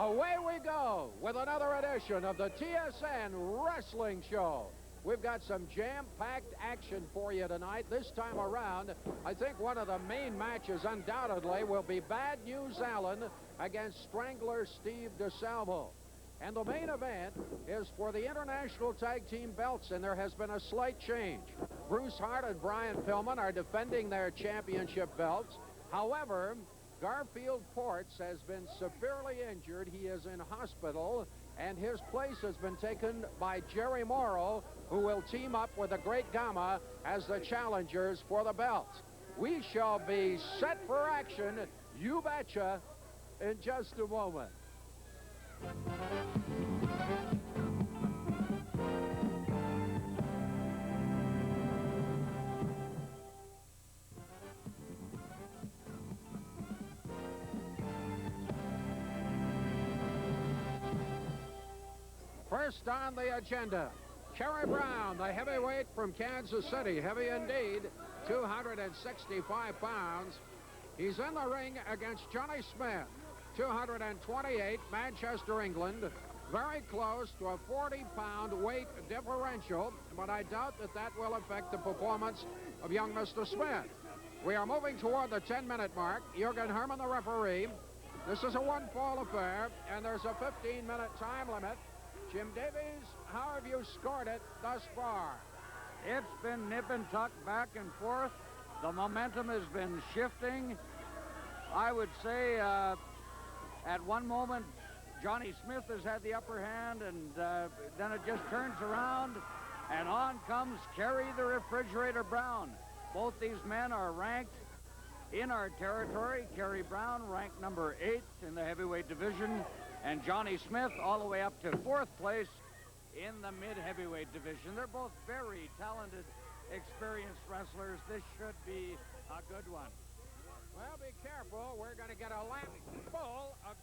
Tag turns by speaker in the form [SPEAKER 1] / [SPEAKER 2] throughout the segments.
[SPEAKER 1] Away we go with another edition of the TSN Wrestling Show. We've got some jam-packed action for you tonight. This time around, I think one of the main matches undoubtedly will be Bad News Allen against Strangler Steve DeSalvo. And the main event is for the International Tag Team belts, and there has been a slight change. Bruce Hart and Brian Pillman are defending their championship belts. However, Garfield Ports has been severely injured. He is in hospital, and his place has been taken by Jerry Morrow, who will team up with the Great Gama as the challengers for the belts. We shall be set for action, you betcha, in just a moment. First on the agenda, Kerry Brown, the heavyweight from Kansas City. Heavy indeed, 265 pounds. He's in the ring against Johnny Smith, 228, Manchester, England. Very close to a 40-pound weight differential, but I doubt that will affect the performance of young Mr. Smith. We are moving toward the 10-minute mark. Jürgen Herman, the referee. This is a one-fall affair, and there's a 15-minute time limit. Jim Davies, how have you scored it thus far?
[SPEAKER 2] It's been nip and tuck, back and forth. The momentum has been shifting. I would say at one moment, Johnny Smith has had the upper hand, and then it just turns around, and on comes Kerry the Refrigerator Brown. Both these men are ranked in our territory. Kerry Brown ranked number 8 in the heavyweight division, and Johnny Smith all the way up to 4th place in the mid-heavyweight division. They're both very talented, experienced wrestlers. This should be a good one.
[SPEAKER 1] Well, be careful. We're going to get a lap full of...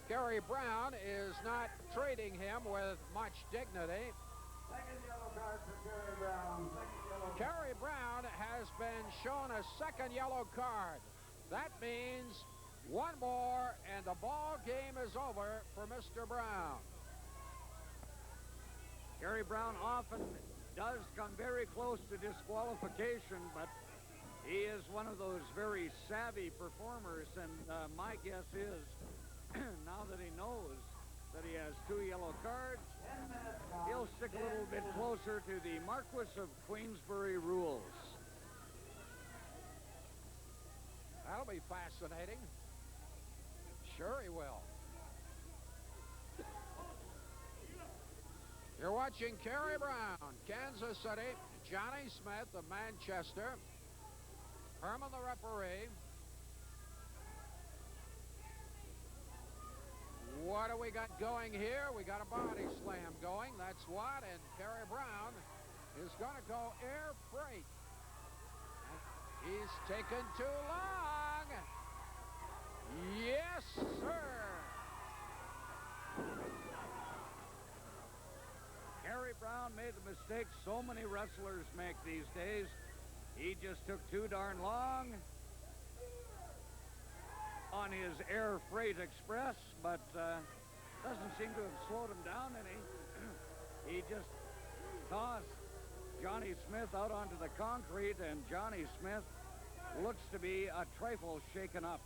[SPEAKER 1] Kerry Brown is not treating him with much dignity.
[SPEAKER 3] Second yellow card for Kerry Brown.
[SPEAKER 1] Kerry Brown has been shown a second yellow card. That means one more, and the ball game is over for Mr. Brown.
[SPEAKER 2] Kerry Brown often does come very close to disqualification, but he is one of those very savvy performers, and my guess is, now that he knows that he has 2 yellow cards, he'll stick a little bit closer to the Marquis of Queensbury rules.
[SPEAKER 1] That'll be fascinating. Sure he will. You're watching Kerry Brown, Kansas City, Johnny Smith of Manchester, Herman the referee. What do we got going here? We got a body slam going, that's what, and Kerry Brown is going to go air freight. He's taken too long. Yes, sir.
[SPEAKER 2] Kerry Brown made the mistake so many wrestlers make these days. He just took too darn long on his Air Freight Express, but doesn't seem to have slowed him down any. He just tossed Johnny Smith out onto the concrete, and Johnny Smith looks to be a trifle shaken up.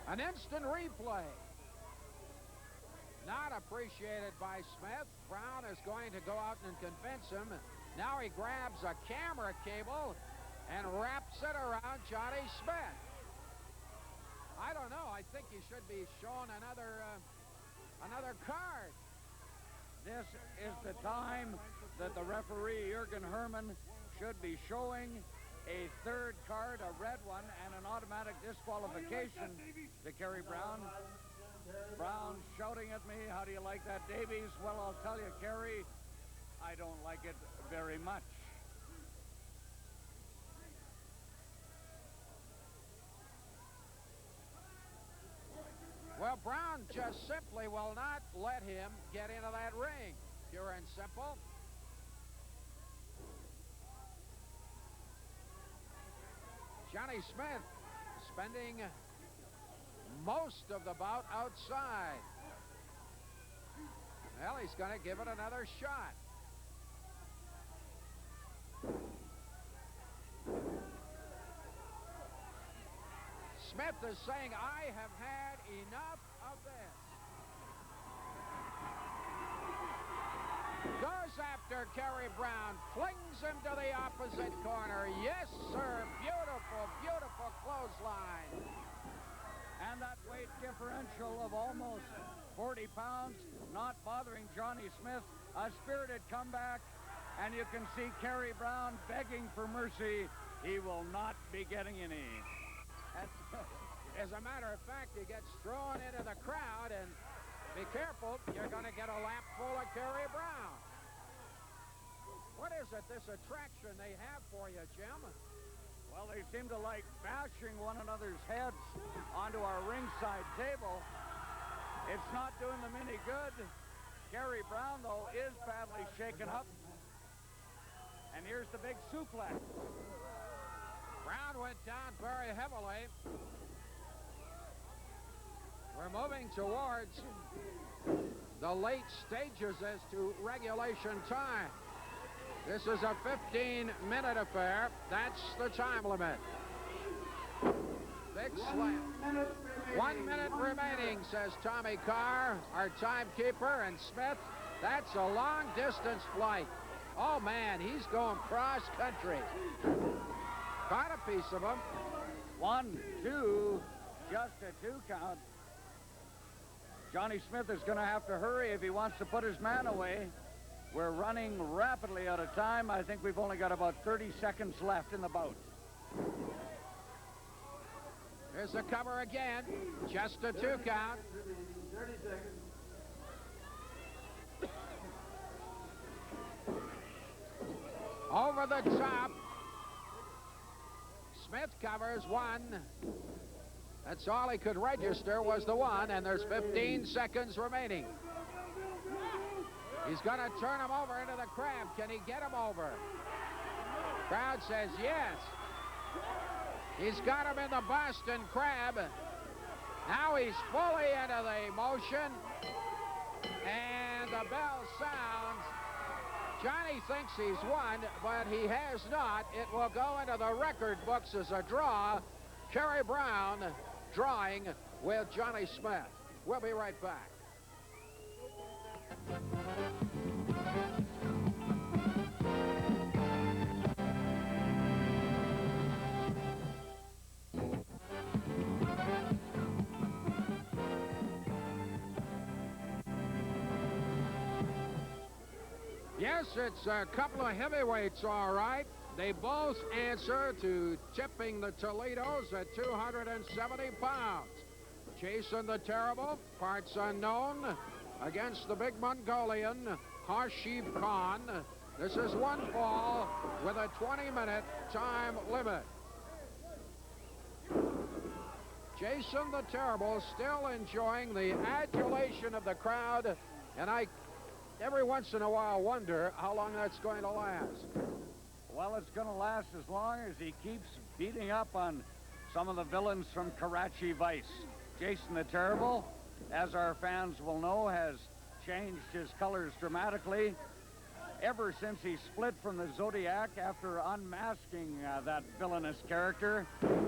[SPEAKER 1] An instant replay. Not appreciated by Smith. Brown is going to go out and convince him. Now he grabs a camera cable and wraps it around Johnny Smith. I don't know. I think he should be shown another card.
[SPEAKER 2] This is the time that the referee, Jürgen Herman, should be showing a 3rd card, a red one, and an automatic disqualification to Kerry Brown. Brown shouting at me, how do you like that, Davies? Well, I'll tell you, Kerry, I don't like it very much.
[SPEAKER 1] Well, Brown just simply will not let him get into that ring. Pure and simple. Johnny Smith spending most of the bout outside. Well, he's going to give it another shot. Smith is saying, I have had enough of this. Goes after Kerry Brown, flings him to the opposite corner. Yes, sir. Beautiful, beautiful clothesline.
[SPEAKER 2] And that weight differential of almost 40 pounds not bothering Johnny Smith. A spirited comeback, and you can see Kerry Brown begging for mercy. He will not be getting any.
[SPEAKER 1] As a matter of fact, he gets thrown into the crowd, and be careful, you're going to get a lap full of Kerry Brown. What is it, this attraction they have for you, Jim?
[SPEAKER 2] Well, they seem to like bashing one another's heads onto our ringside table. It's not doing them any good. Kerry Brown, though, is badly shaken up. And here's the big suplex.
[SPEAKER 1] Brown went down very heavily. We're moving towards the late stages as to regulation time. This is a 15-minute affair. That's the time limit. Big slam. 1 minute remaining, says Tommy Carr, our timekeeper, and Smith. That's a long-distance flight. Oh, man, he's going cross-country. Caught a piece of him.
[SPEAKER 2] 1, 2, just a 2 count. Johnny Smith is going to have to hurry if he wants to put his man away. We're running rapidly out of time. I think we've only got about 30 seconds left in the bout.
[SPEAKER 1] Here's the cover again. Just a 2 count.
[SPEAKER 3] 30 seconds.
[SPEAKER 1] Over the top. Smith covers 1. That's all he could register was the 1, and there's 15 seconds remaining. He's going to turn him over into the crab. Can he get him over? Crowd says yes. He's got him in the Boston Crab. Now he's fully into the motion. And the bell sounds. Johnny thinks he's won, but he has not. It will go into the record books as a draw. Kerry Brown drawing with Johnny Smith. We'll be right back. Yes, it's a couple of heavyweights, all right. They both answer to tipping the Toledos at 270 pounds. Jason the Terrible, parts unknown, against the big Mongolian, Hashiv Khan. This is 1 fall with a 20-minute time limit. Jason the Terrible still enjoying the adulation of the crowd, and I every once in a while wonder how long that's going to last.
[SPEAKER 2] Well, it's going to last as long as he keeps beating up on some of the villains from Karachi Vice. Jason the Terrible, as our fans will know, has changed his colors dramatically ever since he split from the Zodiac after unmasking that villainous character,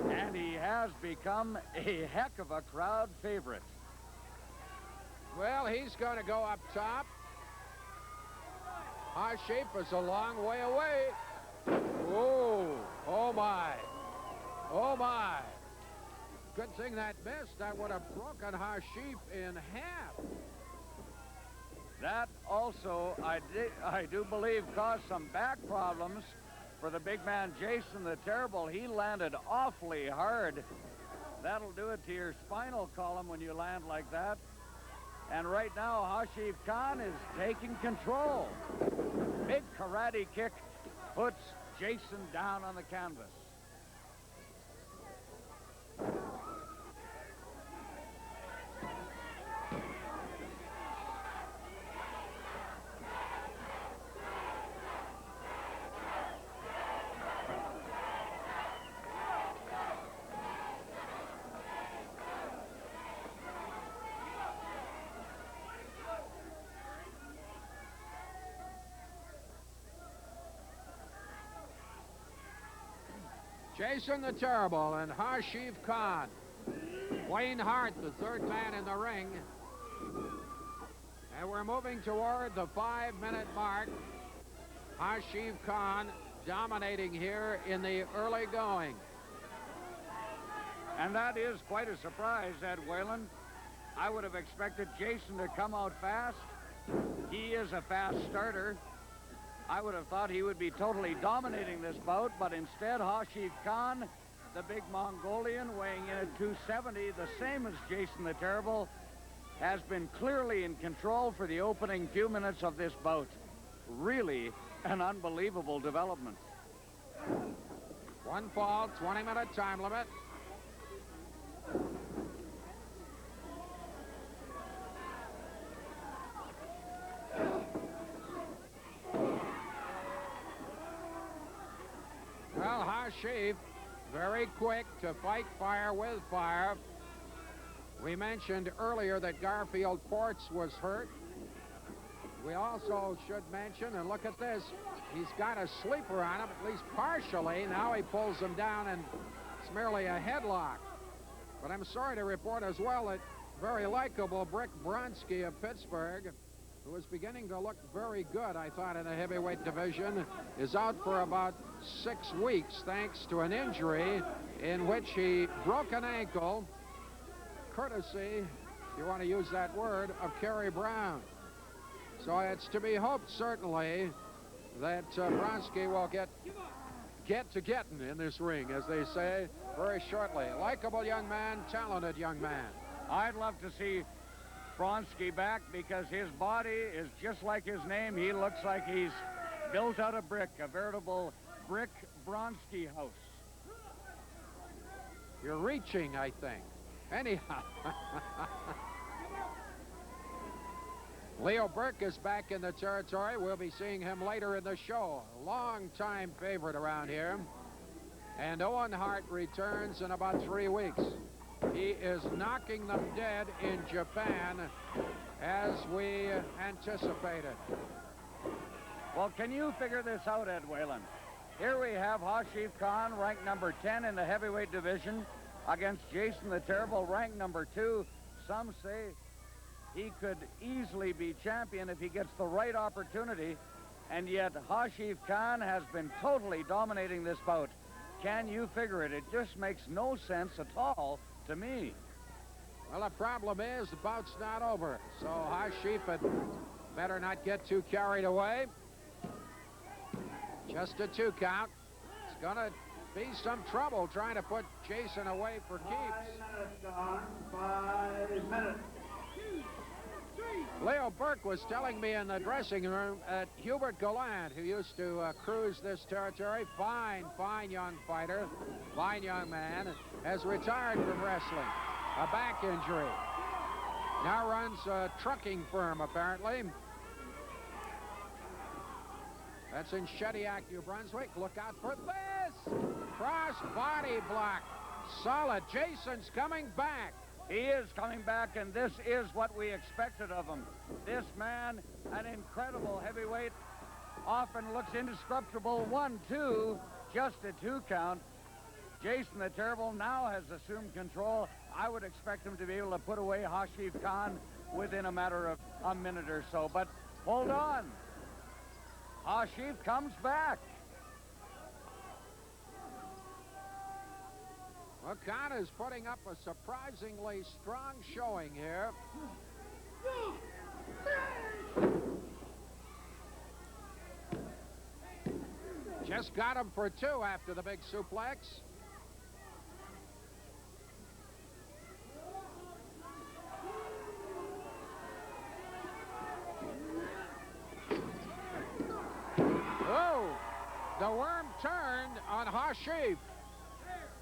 [SPEAKER 2] and he has become a heck of a crowd favorite.
[SPEAKER 1] Well, he's going to go up top. Hashiv is a long way away. Oh my. Oh my. Good thing that missed. That would have broken Hashiv in half.
[SPEAKER 2] That also, I do believe, caused some back problems for the big man Jason the Terrible. He landed awfully hard. That'll do it to your spinal column when you land like that. And right now, Hashiv Khan is taking control. Big karate kick puts Jason down on the canvas.
[SPEAKER 1] Jason the Terrible and Hashiv Khan. Wayne Hart, the third man in the ring. And we're moving toward the 5-minute mark. Hashiv Khan dominating here in the early going.
[SPEAKER 2] And that is quite a surprise, Ed Whalen. I would have expected Jason to come out fast. He is a fast starter. I would have thought he would be totally dominating this bout, but instead Hashiv Khan, the big Mongolian, weighing in at 270, the same as Jason the Terrible, has been clearly in control for the opening few minutes of this bout. Really an unbelievable development.
[SPEAKER 1] One fall, 20-minute time limit. Well, Hashiv, very quick to fight fire with fire. We mentioned earlier that Garfield Ports was hurt. We also should mention, and look at this, he's got a sleeper on him, at least partially. Now he pulls him down, and it's merely a headlock. But I'm sorry to report as well that very likable Brick Bronski of Pittsburgh, who is beginning to look very good, I thought, in the heavyweight division, is out for about 6 weeks thanks to an injury in which he broke an ankle, courtesy, if you want to use that word, of Kerry Brown. So it's to be hoped, certainly, that Bronski will get to getting in this ring, as they say, very shortly. Likeable young man, talented young man.
[SPEAKER 2] I'd love to see Bronski back because his body is just like his name. He looks like he's built out of brick, a veritable brick Bronski house.
[SPEAKER 1] You're reaching, I think. Anyhow. Leo Burke is back in the territory. We'll be seeing him later in the show. A long-time favorite around here. And Owen Hart returns in about 3 weeks. He is knocking them dead in Japan, as we anticipated.
[SPEAKER 2] Well, can you figure this out, Ed Whalen? Here we have Hashiv Khan, ranked number 10 in the heavyweight division, against Jason the Terrible, ranked number 2. Some say he could easily be champion if he gets the right opportunity, and yet Hashiv Khan has been totally dominating this bout. Can you figure it? It just makes no sense at all to me.
[SPEAKER 1] Well, the problem is the bout's not over, so Hashiv had better not get too carried away. Just a 2 count. It's gonna be some trouble trying to put Jason away for keeps.
[SPEAKER 3] 5 minutes gone. 5 minutes.
[SPEAKER 1] Leo Burke was telling me in the dressing room that Hubert Gallant, who used to cruise this territory, fine young fighter, fine young man, has retired from wrestling. A back injury. Now runs a trucking firm, apparently. That's in Shediac, New Brunswick. Look out for this! Cross body block. Solid. Jason's coming back.
[SPEAKER 2] He is coming back, and this is what we expected of him. This man, an incredible heavyweight, often looks indestructible. 1, 2, just a 2 count. Jason the Terrible now has assumed control. I would expect him to be able to put away Hashiv Khan within a matter of a minute or so. But hold on. Hashiv comes back.
[SPEAKER 1] Well, Khan is putting up a surprisingly strong showing here. Just got him for 2 after the big suplex. Oh, the worm turned on Hashiv.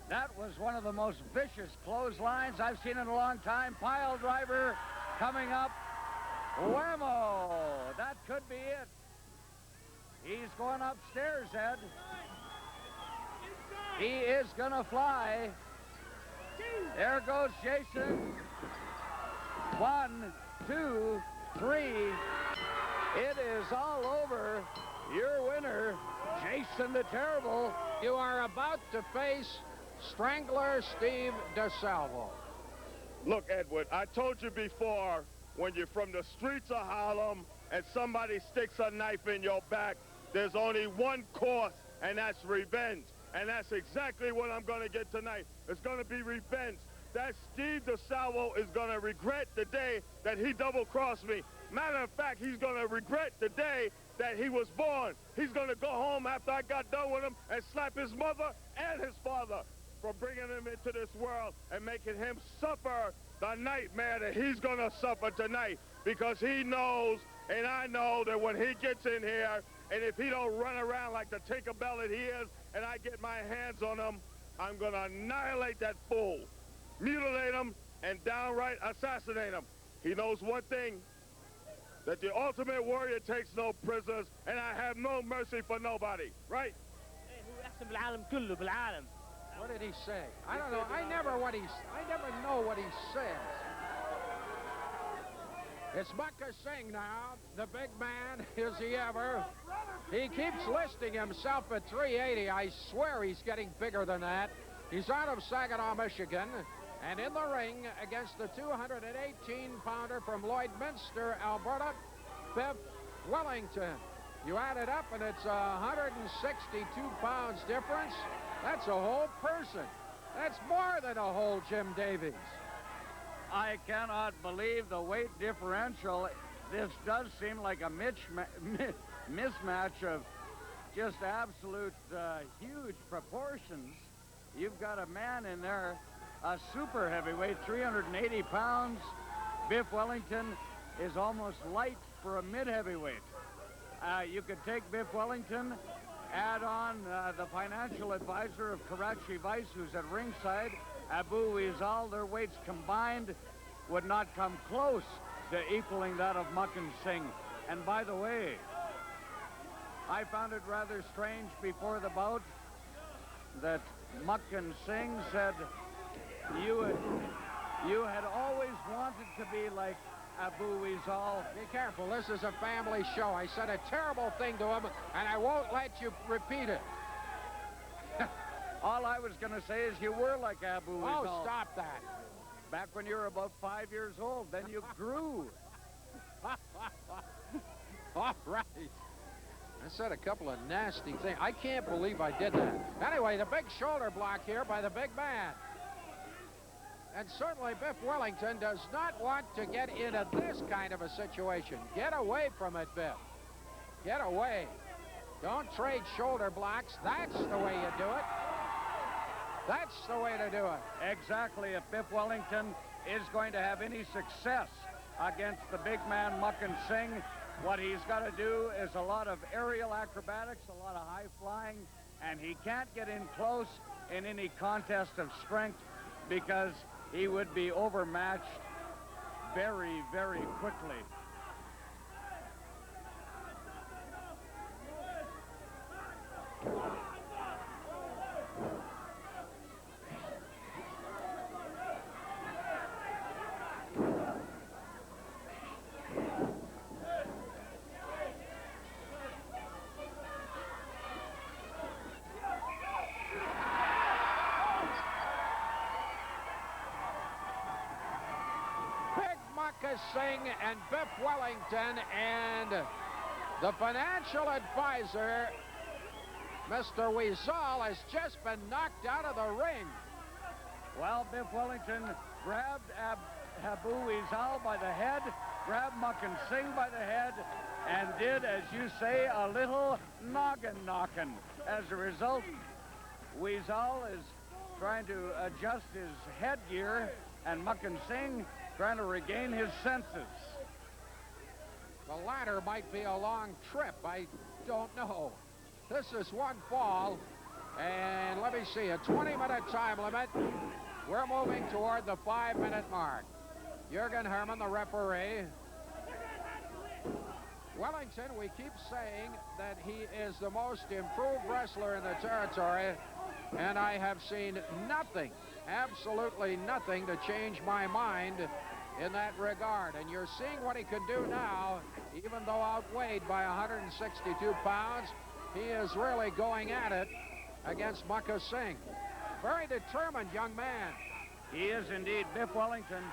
[SPEAKER 2] That was one of the most vicious clotheslines I've seen in a long time. Pile driver coming up. Whammo! That could be it. He's going upstairs, Ed. He is going to fly. There goes Jason. 1, 2, 3. It is all over. Your winner, Jason. Jason the Terrible.
[SPEAKER 1] You are about to face Strangler Steve DeSalvo.
[SPEAKER 4] Look, Edward, I told you before, when you're from the streets of Harlem and somebody sticks a knife in your back, there's only one course, and that's revenge. And that's exactly what I'm going to get tonight. It's going to be revenge. That Steve DeSalvo is going to regret the day that he double-crossed me. Matter of fact, he's going to regret the day that he was born. He's going to go home after I got done with him and slap his mother and his father for bringing him into this world and making him suffer the nightmare that he's going to suffer tonight, because he knows and I know that when he gets in here, and if he don't run around like the Tinkerbell that he is, and I get my hands on him, I'm going to annihilate that fool, mutilate him, and downright assassinate him. He knows one thing, that the ultimate warrior takes no prisoners, and I have no mercy for nobody, right?
[SPEAKER 1] What did he say? I don't know. I never know what he says. It's Mucka Singh now, the big man, is he ever? He keeps listing himself at 380. I swear he's getting bigger than that. He's out of Saginaw, Michigan, and in the ring against the 218-pounder from Lloydminster, Alberta, Biff Wellington. You add it up, and it's 162 pounds difference. That's a whole person. That's more than a whole Jim Davies.
[SPEAKER 2] I cannot believe the weight differential. This does seem like a mismatch of just absolute huge proportions. You've got a man in there, a super heavyweight, 380 pounds. Biff Wellington is almost light for a mid-heavyweight. You could take Biff Wellington, add on the financial advisor of Karachi Vice, who's at ringside, Abu Weizal. Their weights combined would not come close to equaling that of Mucka Singh. And by the way, I found it rather strange before the bout that Mucka Singh said you had always wanted to be like Abu Weizal.
[SPEAKER 1] Be careful, this is a family show. I said a terrible thing to him, and I won't let you repeat it.
[SPEAKER 2] All I was going to say is you were like Abu Weizal.
[SPEAKER 1] Oh, stop that.
[SPEAKER 2] Back when you were about 5 years old, then you grew.
[SPEAKER 1] All right. I said a couple of nasty things. I can't believe I did that. Anyway, the big shoulder block here by the big man. And certainly Biff Wellington does not want to get into this kind of a situation. Get away from it, Biff. Get away. Don't trade shoulder blocks. That's the way you do it. That's the way to do it.
[SPEAKER 2] Exactly. If Biff Wellington is going to have any success against the big man Mucka Singh, what he's got to do is a lot of aerial acrobatics, a lot of high flying, and he can't get in close in any contest of strength because he would be overmatched very, very quickly.
[SPEAKER 1] Singh and Biff Wellington, and the financial advisor, Mr. Weizal, has just been knocked out of the ring.
[SPEAKER 2] Well, Biff Wellington grabbed Abu Weizal by the head, grabbed Mucka Singh by the head, and did, as you say, a little noggin knocking. As a result, Weizal is trying to adjust his headgear, and Mucka Singh trying to regain his senses.
[SPEAKER 1] The latter might be a long trip. I don't know. This is one fall, and let me see, a 20-minute time limit. We're moving toward the 5-minute mark. Jürgen Hermann, the referee. Wellington, we keep saying that he is the most improved wrestler in the territory, and I have seen nothing, absolutely nothing, to change my mind in that regard. And you're seeing what he can do now, even though outweighed by 162 pounds. he is really going at it against Mucka Singh. Very determined young man.
[SPEAKER 2] He is indeed. Biff Wellington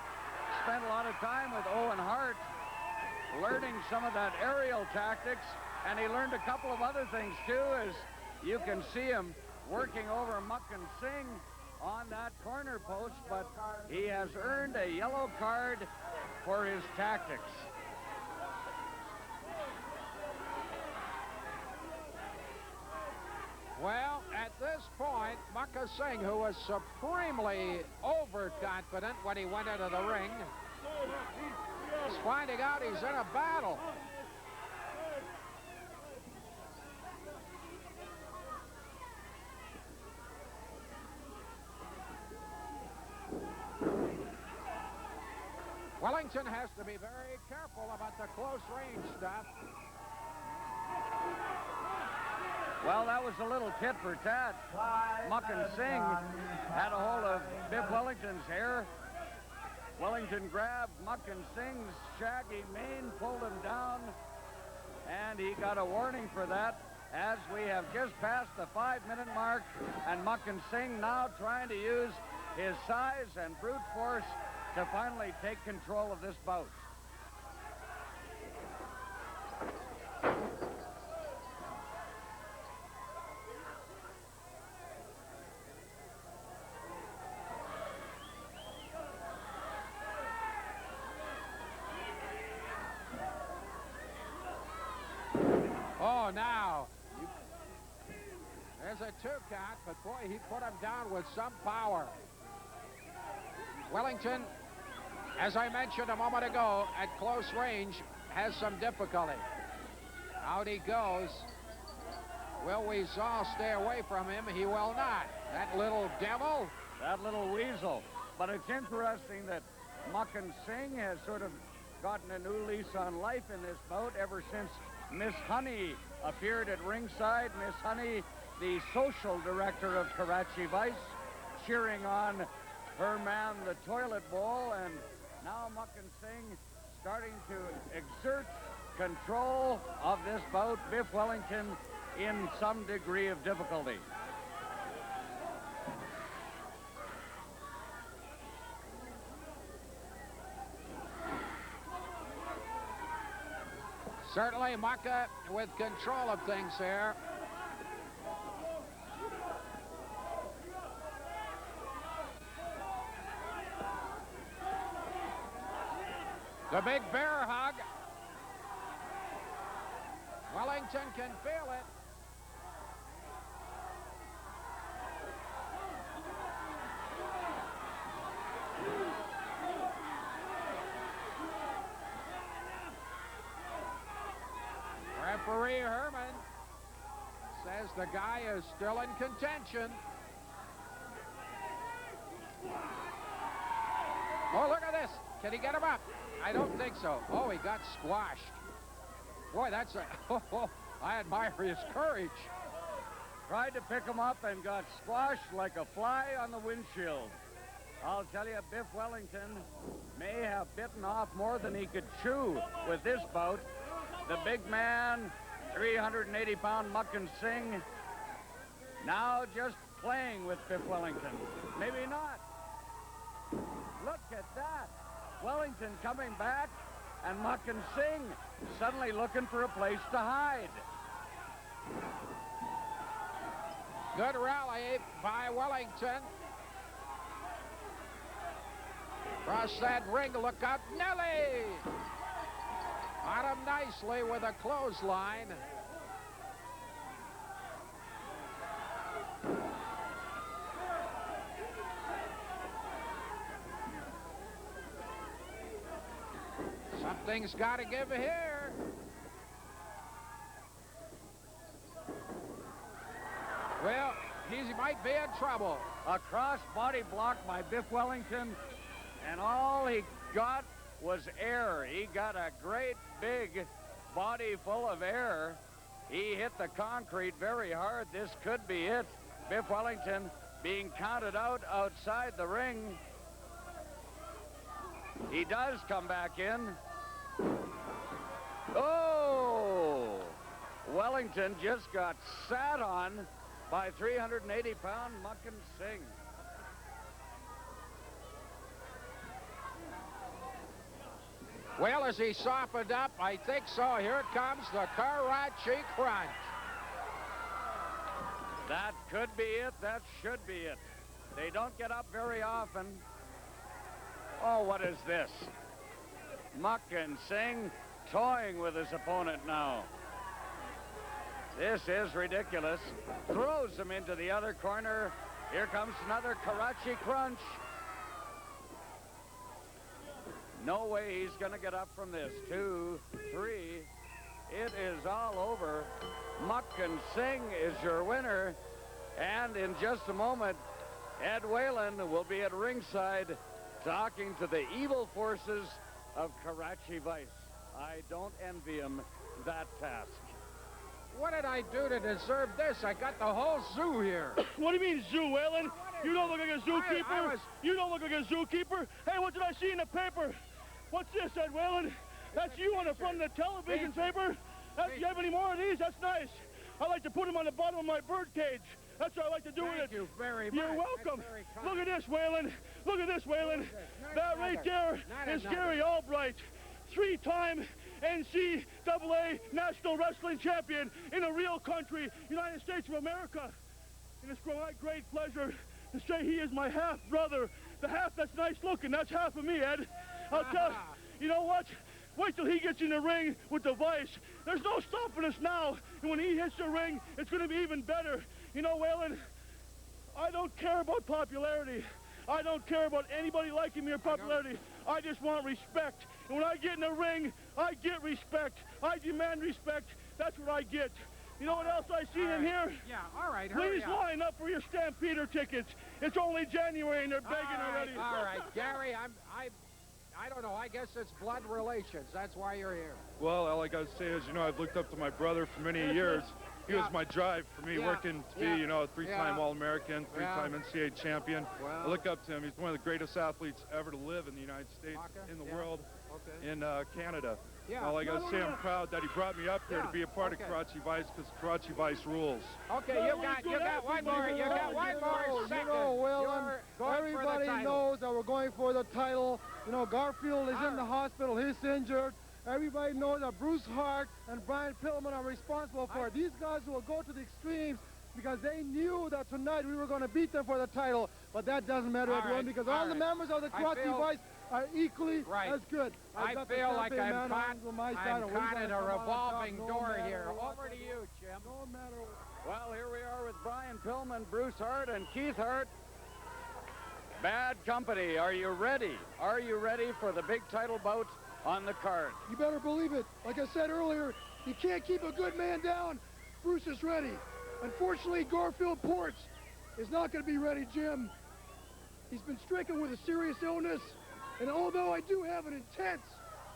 [SPEAKER 2] spent a lot of time with Owen Hart learning some of that aerial tactics, and he learned a couple of other things too, as you can see him working over Mucka Singh on that corner post, but he has earned a yellow card for his tactics.
[SPEAKER 1] Well, at this point, Mucka Singh, who was supremely overconfident when he went into the ring, is finding out he's in a battle. Wellington has to be very careful about the close range stuff.
[SPEAKER 2] Well, that was a little tit for tat. Mucka Singh had a hold of Biff Wellington's hair. Wellington grabbed Mucka Singh's shaggy mane, pulled him down, and he got a warning for that, as we have just passed the 5-minute mark, and Mucka Singh now trying to use his size and brute force to finally take control of this bout.
[SPEAKER 1] Oh, now, there's a 2 count, but boy, he put him down with some power. Wellington, as I mentioned a moment ago, at close range, has some difficulty. Out he goes. Will Weasel stay away from him? He will not. That little devil.
[SPEAKER 2] That little weasel. But it's interesting that Mucka Singh has sort of gotten a new lease on life in this bout ever since Miss Honey appeared at ringside. Miss Honey, the social director of Karachi Vice, cheering on her man, the toilet bowl, and now Mucka Singh starting to exert control of this bout. Biff Wellington in some degree of difficulty.
[SPEAKER 1] Certainly Mucka with control of things here. The big bear hug. Wellington can feel it. Referee Herman says the guy is still in contention. Oh, look at this. Can he get him up? I don't think so. Oh, he got squashed. Boy, that's a... Oh, I admire his courage.
[SPEAKER 2] Tried to pick him up and got squashed like a fly on the windshield. I'll tell you, Biff Wellington may have bitten off more than he could chew with this bout. The big man, 380-pound Mucka Singh, now just playing with Biff Wellington. Maybe not. Look at that. Wellington coming back, and Mucka Singh suddenly looking for a place to hide.
[SPEAKER 1] Good rally by Wellington. Across that ring, look out, Nelly! Got him nicely with a clothesline. Something's got to give here. Well, he might be in trouble.
[SPEAKER 2] A cross body block by Biff Wellington, and all he got was air. He got a great big body full of air. He hit the concrete very hard. This could be it. Biff Wellington being counted out outside the ring. He does come back in. Oh! Wellington just got sat on by 380-pound Muckin Singh.
[SPEAKER 1] Well, as he softened up, I think so. Here comes the Karachi Crunch.
[SPEAKER 2] That could be it. That should be it. They don't get up very often. Oh, what is this? Muckin Singh toying with his opponent now. This is ridiculous. Throws him into the other corner. Here comes another Karachi Crunch. No way he's going to get up from this. 2, 3. It is all over. Muckin Singh is your winner. And in just a moment, Ed Whalen will be at ringside talking to the evil forces of Karachi Vice. I don't envy him that task.
[SPEAKER 1] What did I do to deserve this? I got the whole zoo here.
[SPEAKER 4] What do you mean zoo, Whalen? You don't look like a zookeeper. You don't look like a zookeeper. Hey, what did I see in the paper? What's this, Ed Whalen? That's you on the front of the television paper? You have any more of these? That's nice. I like to put them on the bottom of my bird cage. That's what I like to do with it.
[SPEAKER 1] Thank you very much.
[SPEAKER 4] You're welcome. Look at this, Whalen. Look at this, Whalen. That right there is Gary Albright, 3-time NCAA National Wrestling Champion in a real country, United States of America. And it's my great pleasure to say he is my half-brother. The half that's nice looking, that's half of me, Ed. I'll tell you, you know what? Wait till he gets in the ring with the Vice. There's no stopping us now. And when he hits the ring, it's going to be even better. You know, Whalen, I don't care about popularity. I don't care about anybody liking me or popularity. I just want respect. And when I get in the ring, I get respect. I demand respect. That's what I get. You know what else I see in here?
[SPEAKER 1] Yeah, all right,
[SPEAKER 4] Please line up for your Stampede tickets. It's only January and they're begging already.
[SPEAKER 1] All right, Gary, I don't know. I guess it's blood relations. That's why you're here.
[SPEAKER 5] Well, all I got to say is, I've looked up to my brother for many years. He was my drive for me, working to be, a 3-time All-American, 3-time NCAA champion. I look up to him. He's one of the greatest athletes ever to live in the United States, in the world, in Canada. All I got to say, I'm proud that he brought me up here to be a part of Karachi Vice, because Karachi Vice rules.
[SPEAKER 1] Okay, you got one more. You got one more second.
[SPEAKER 6] Whalen, everybody knows that we're going for the title. Garfield is in the hospital. He's injured. Everybody knows that Bruce Hart and Brian Pillman are responsible for it. These guys will go to the extremes because they knew that tonight we were going to beat them for the title. But that doesn't matter, everyone, because all the members of the Karachi Vice are equally as good.
[SPEAKER 1] I feel like I'm caught in a revolving door here. Over to you, Jim.
[SPEAKER 6] No matter what.
[SPEAKER 2] Well, here we are with Brian Pillman, Bruce Hart, and Keith Hart. Bad company. Are you ready? Are you ready for the big title bout on the card?
[SPEAKER 6] You better believe it. Like I said earlier, you can't keep a good man down. Bruce is ready. Unfortunately, Garfield Ports is not going to be ready, Jim. He's been stricken with a serious illness, and although I do have an intense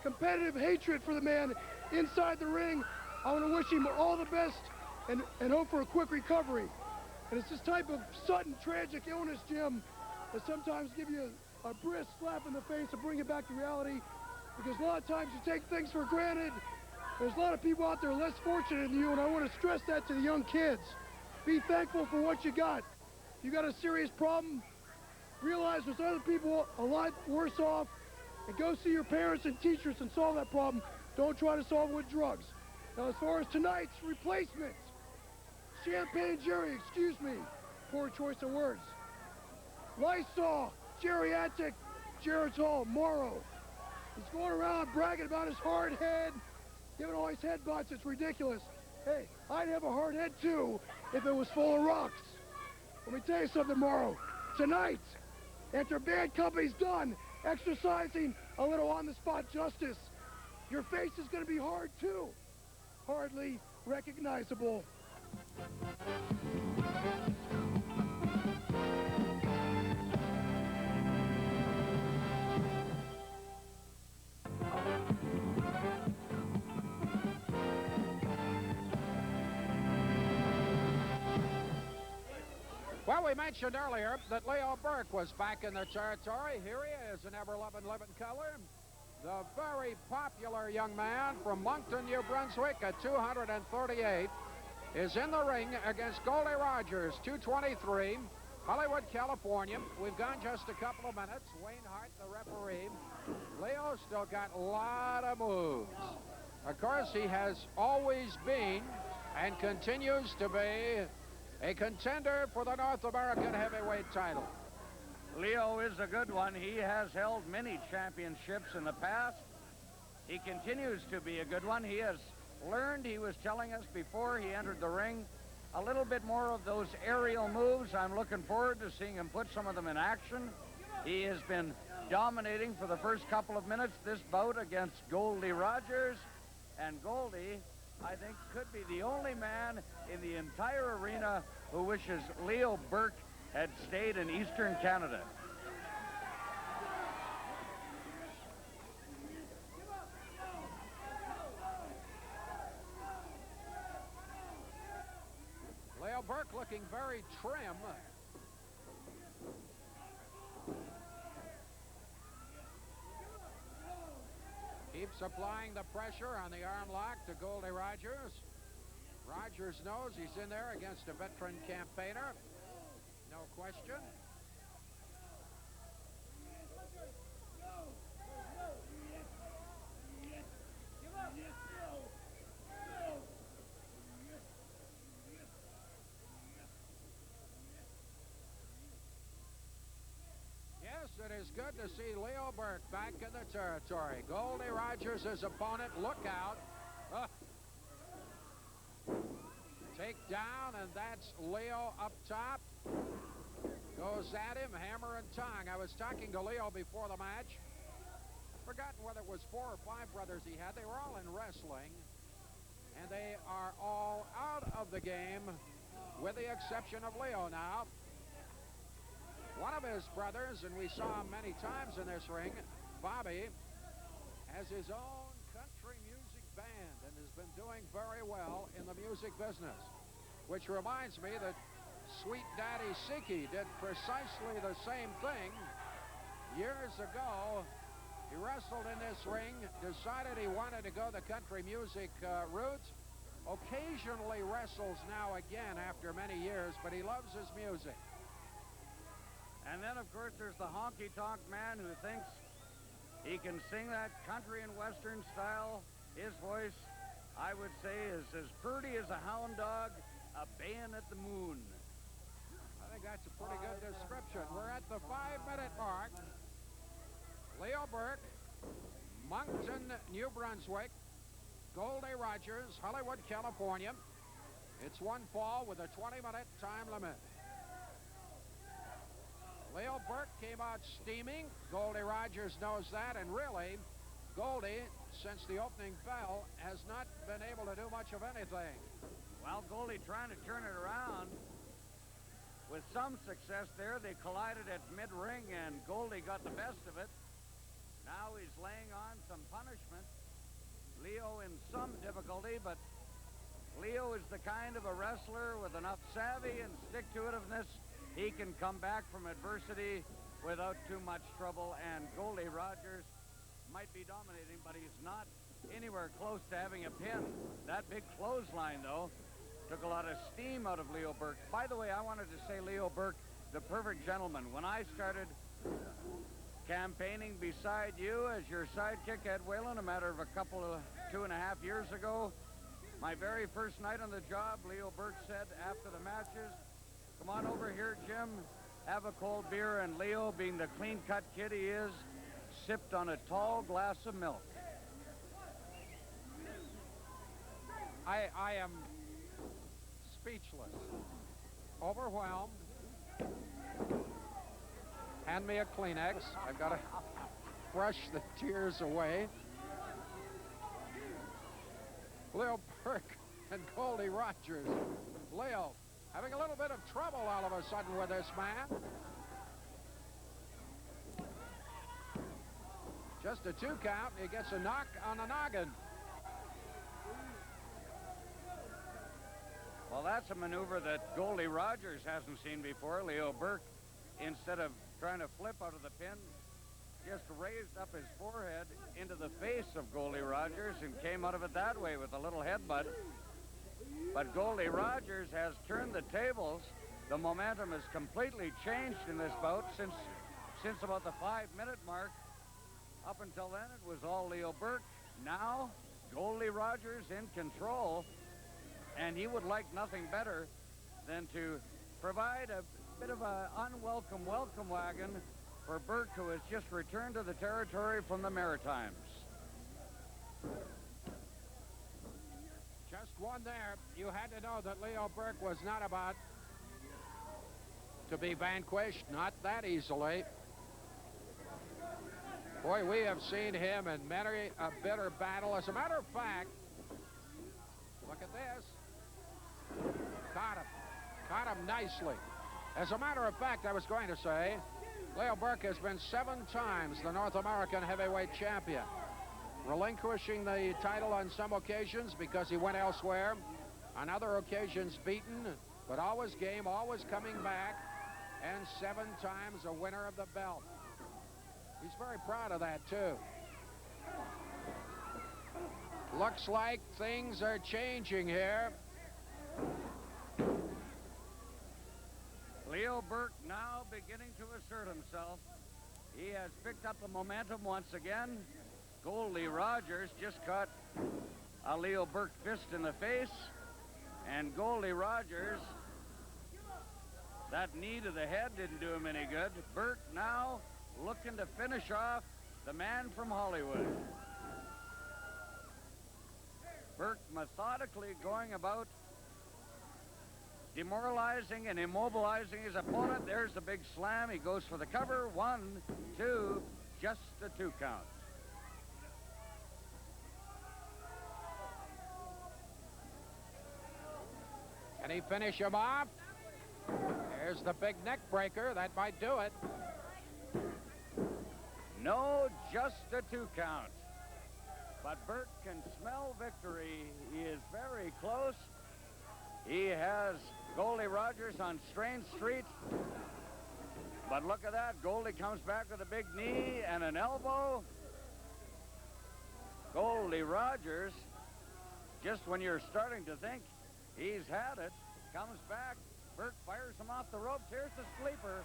[SPEAKER 6] competitive hatred for the man inside the ring, I want to wish him all the best and hope for a quick recovery. And it's this type of sudden tragic illness, Jim, that sometimes give you a brisk slap in the face to bring you back to reality, because a lot of times you take things for granted. There's a lot of people out there less fortunate than you, and I want to stress that to the young kids. Be thankful for what you got. If you got a serious problem, realize there's other people a lot worse off, and go see your parents and teachers and solve that problem. Don't try to solve it with drugs. Now, as far as tonight's replacements, Champagne Jerry, excuse me, poor choice of words. Lysol, Geriatric, Geritol, Morrow. He's going around bragging about his hard head, giving all these headbutts. It's ridiculous. Hey, I'd have a hard head too if it was full of rocks. Let me tell you something, Morrow. Tonight, after bad company's done exercising a little on-the-spot justice, your face is going to be hard too. Hardly recognizable.
[SPEAKER 1] Well, we mentioned earlier that Leo Burke was back in the territory. Here he is in ever-loving living color. the very popular young man from Moncton, New Brunswick, at 238, is in the ring against Goldie Rogers, 223, Hollywood, California. We've gone just a couple of minutes. Wayne Hart, the referee. Leo still got a lot of moves. Of course, he has always been and continues to be a contender for the North American heavyweight title.
[SPEAKER 2] Leo is a good one. He has held many championships in the past. He continues to be a good one. He has learned, he was telling us before he entered the ring, a little bit more of those aerial moves. I'm looking forward to seeing him put some of them in action. He has been dominating for the first couple of minutes this bout against Goldie Rogers. And Goldie, I think, could be the only man in the entire arena who wishes Leo Burke had stayed in Eastern Canada.
[SPEAKER 1] Leo Burke looking very trim. Keeps applying the pressure on the arm lock to Goldie Rogers. Rogers knows he's in there against a veteran campaigner. No question. Yes, it is good to see Leo Burke back in the territory. Goldie Rogers, his opponent, look out. Take down, and that's Leo up top. Goes at him, hammer and tongue. I was talking to Leo before the match. Forgotten whether it was 4 or 5 brothers he had. They were all in wrestling, and they are all out of the game, with the exception of Leo now. One of his brothers, and we saw him many times in this ring, Bobby, has his own country music band and has been doing very well in the music business, which reminds me that Sweet Daddy Siki did precisely the same thing years ago. He wrestled in this ring, decided he wanted to go the country music route, occasionally wrestles now again after many years, but he loves his music.
[SPEAKER 2] And then, of course, there's the honky-tonk man who thinks he can sing that country and western style. His voice, I would say, is as pretty as a hound dog, a baying at the moon.
[SPEAKER 1] I think that's a pretty good description. We're at the 5-minute mark. Leo Burke, Moncton, New Brunswick. Goldie Rogers, Hollywood, California. It's one fall with a 20-minute time limit. Leo Burke came out steaming. Goldie Rogers knows that, and really, Goldie, since the opening bell, has not been able to do much of anything.
[SPEAKER 2] Well, Goldie trying to turn it around. With some success there, they collided at mid-ring, and Goldie got the best of it. Now he's laying on some punishment. Leo in some difficulty, but Leo is the kind of a wrestler with enough savvy and stick-to-itiveness. He can come back from adversity without too much trouble, and Goldie Rogers might be dominating, but he's not anywhere close to having a pin. That big clothesline, though, took a lot of steam out of Leo Burke. By the way, I wanted to say Leo Burke, the perfect gentleman. When I started campaigning beside you as your sidekick, Ed Whalen, a matter of 2.5 years ago, my very first night on the job, Leo Burke said after the matches, "Come on over here, Jim, have a cold beer," and Leo, being the clean-cut kid he is, sipped on a tall glass of milk.
[SPEAKER 1] I am speechless, overwhelmed. Hand me a Kleenex. I've got to brush the tears away. Leo Burke and Goldie Rogers. Leo having a little bit of trouble all of a sudden with this man. Just a 2 count, and he gets a knock on the noggin.
[SPEAKER 2] Well, that's a maneuver that Goldie Rogers hasn't seen before. Leo Burke, instead of trying to flip out of the pin, just raised up his forehead into the face of Goldie Rogers and came out of it that way with a little headbutt. But Goldie Rogers has turned the tables. The momentum has completely changed in this bout since about the 5-minute mark. Up until then, it was all Leo Burke. Now, Goldie Rogers in control, and he would like nothing better than to provide a bit of an unwelcome welcome wagon for Burke, who has just returned to the territory from the Maritimes.
[SPEAKER 1] Just one there. You had to know that Leo Burke was not about to be vanquished, not that easily. Boy, we have seen him in many a bitter battle. As a matter of fact, look at this. Caught him nicely. As a matter of fact, I was going to say, Leo Burke has been 7 times the North American heavyweight champion, relinquishing the title on some occasions because he went elsewhere. On other occasions beaten, but always game, always coming back, and 7 times a winner of the belt. He's very proud of that, too. Looks like things are changing here.
[SPEAKER 2] Leo Burke now beginning to assert himself. He has picked up the momentum once again. Goldie Rogers just caught a Leo Burke fist in the face. And Goldie Rogers, that knee to the head didn't do him any good. Burke now looking to finish off the man from Hollywood. Burke methodically going about demoralizing and immobilizing his opponent. There's the big slam. He goes for the cover. 1, 2, just a 2 count.
[SPEAKER 1] Can he finish him off? There's the big neck breaker. That might do it.
[SPEAKER 2] No, just a 2 count. But Burke can smell victory. He is very close. He has Goldie Rogers on Strain Street. But look at that. Goldie comes back with a big knee and an elbow. Goldie Rogers, just when you're starting to think he's had it, comes back. Burke fires him off the ropes. Here's the sleeper.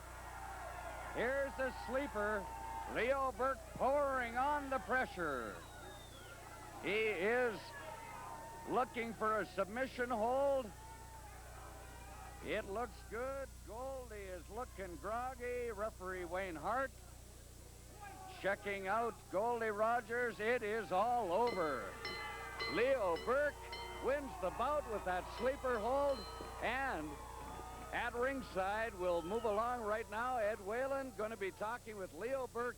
[SPEAKER 2] Here's the sleeper. Leo Burke pouring on the pressure. He is looking for a submission hold. It looks good. Goldie is looking groggy. Referee Wayne Hart checking out Goldie Rogers. It is all over. Leo Burke wins the bout with that sleeper hold, and at ringside, we'll move along right now. Ed Whalen going to be talking with Leo Burke.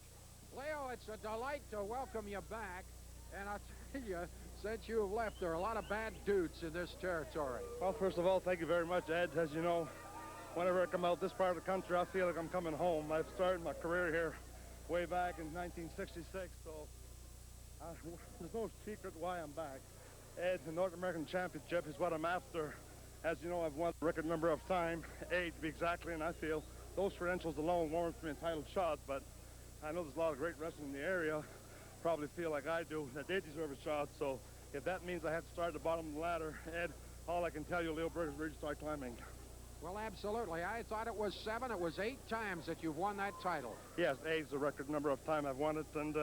[SPEAKER 1] Leo, it's a delight to welcome you back. And I'll tell you, since you've left, there are a lot of bad dudes in this territory.
[SPEAKER 5] Well, first of all, thank you very much, Ed. As you know, whenever I come out this part of the country, I feel like I'm coming home. I've started my career here way back in 1966, so there's no secret why I'm back. Ed, the North American Championship is what I'm after. As you know, I've won a record number of time, 8 to be exactly, and I feel those credentials alone warrant me a title shot, but I know there's a lot of great wrestling in the area, probably feel like I do, that they deserve a shot, so if that means I have to start at the bottom of the ladder, Ed, all I can tell you, Leo Burke, is ready to start climbing.
[SPEAKER 1] Well, absolutely. I thought it was 7. It was 8 times that you've won that title.
[SPEAKER 5] Yes, 8 is the record number of time I've won it, and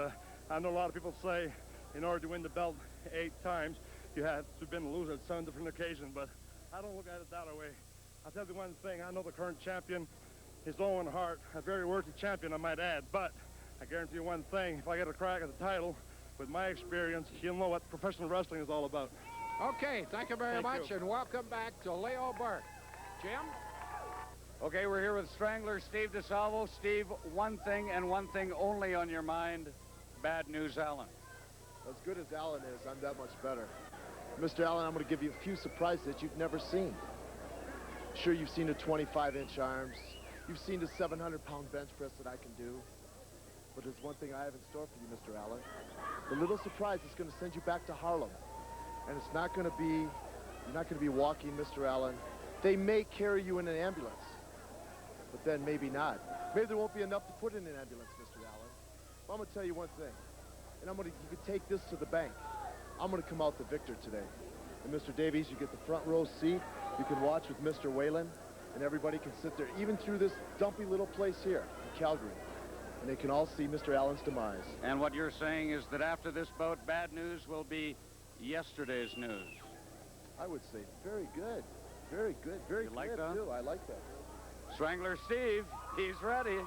[SPEAKER 5] I know a lot of people say in order to win the belt 8 times, you have to have been a loser at 7 different occasions, but I don't look at it that way. I'll tell you one thing, I know the current champion is Owen Hart, a very worthy champion, I might add, but I guarantee you one thing, if I get a crack at the title, with my experience, you'll know what professional wrestling is all about.
[SPEAKER 1] Okay, thank you very much, and welcome back to Leo Burke. Jim?
[SPEAKER 2] Okay, we're here with Strangler Steve DeSalvo. Steve, one thing and one thing only on your mind, bad news, Allen.
[SPEAKER 7] As good as Allen is, I'm that much better. Mr. Allen, I'm going to give you a few surprises that you've never seen. Sure, you've seen the 25-inch arms. You've seen the 700-pound bench press that I can do. But there's one thing I have in store for you, Mr. Allen. The little surprise is going to send you back to Harlem. And it's not going to be, you're not going to be walking, Mr. Allen. They may carry you in an ambulance, but then maybe not. Maybe there won't be enough to put in an ambulance, Mr. Allen. I'm going to tell you one thing, and you can take this to the bank. I'm going to come out the victor today. And Mr. Davies, you get the front row seat. You can watch with Mr. Whalen, and everybody can sit there, even through this dumpy little place here in Calgary. And they can all see Mr. Allen's demise.
[SPEAKER 2] And what you're saying is that after this bout, bad news will be yesterday's news.
[SPEAKER 7] I would say very good. Very good. Very good,
[SPEAKER 2] like that?
[SPEAKER 7] too. I like that.
[SPEAKER 2] Strangler Steve, he's ready.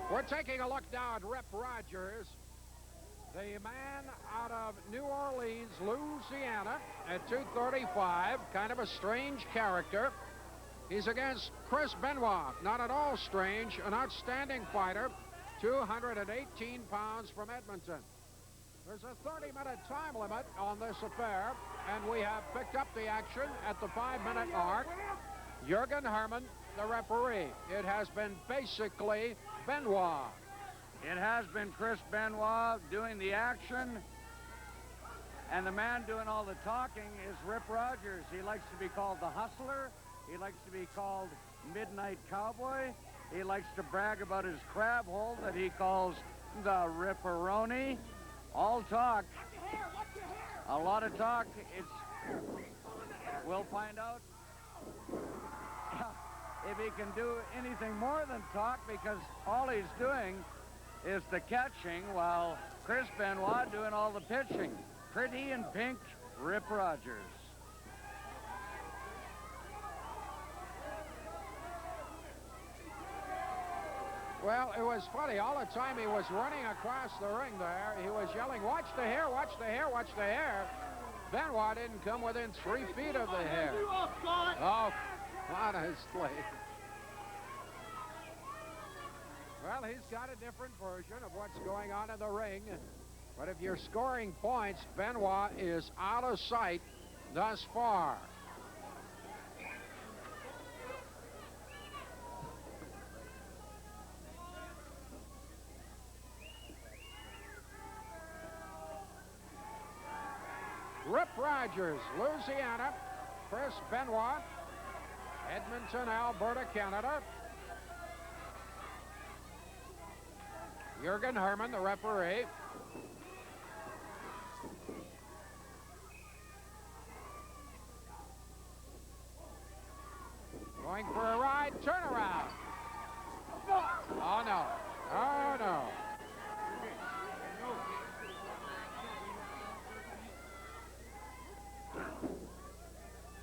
[SPEAKER 1] We're taking a look now at Rip Rogers, the man out of New Orleans, Louisiana, at 235. Kind of a strange character. He's against Chris Benoit. Not at all strange. An outstanding fighter. 218 pounds from Edmonton. There's a 30-minute time limit on this affair, and we have picked up the action at the 5-minute mark. Jürgen Hermann, the referee. It has been basically Benoit.
[SPEAKER 2] It has been Chris Benoit doing the action, and the man doing all the talking is Rip Rogers. He likes to be called the Hustler. He likes to be called Midnight Cowboy. He likes to brag about his crab hole that he calls the Ripperoni. All talk. A lot of talk. We'll find out if he can do anything more than talk, because all he's doing is the catching while Chris Benoit doing all the pitching. Pretty in pink, Rip Rogers.
[SPEAKER 1] Well, it was funny. All the time he was running across the ring there, he was yelling, "Watch the hair, watch the hair, watch the hair." Benoit didn't come within 3 feet of the hair. Oh, honestly. Well, he's got a different version of what's going on in the ring. But if you're scoring points, Benoit is out of sight thus far. Rip Rogers, Louisiana. Chris Benoit, Edmonton, Alberta, Canada. Jürgen Hermann, the referee. Going for a ride, turnaround. Oh, no. Oh, no.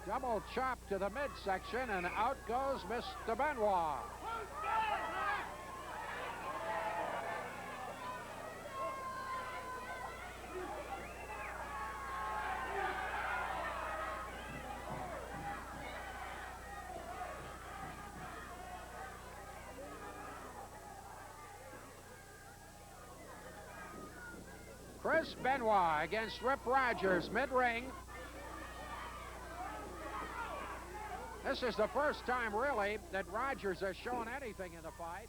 [SPEAKER 1] Double chop to the midsection, and out goes Mr. Benoit. Chris Benoit against Rip Rogers, mid-ring. This is the first time, really, that Rogers has shown anything in the fight.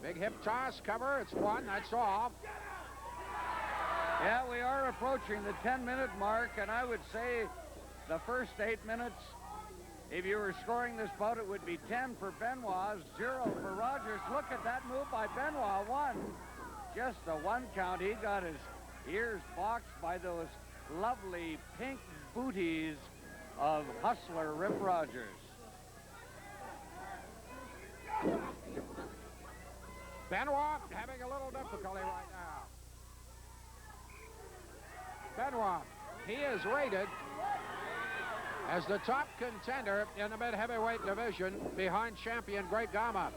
[SPEAKER 1] Big hip toss cover. It's one. That's off.
[SPEAKER 2] Yeah, we are approaching the 10-minute mark, and I would say the first 8 minutes, if you were scoring this bout, it would be 10 for Benoit, 0 for Rogers. Look at that move by Benoit. One. Just a one count. He got his ears boxed by those lovely pink booties of hustler Rip Rogers.
[SPEAKER 1] Benoit having a little difficulty right now. Benoit, he is rated as the top contender in the mid-heavyweight division behind champion Great Gama.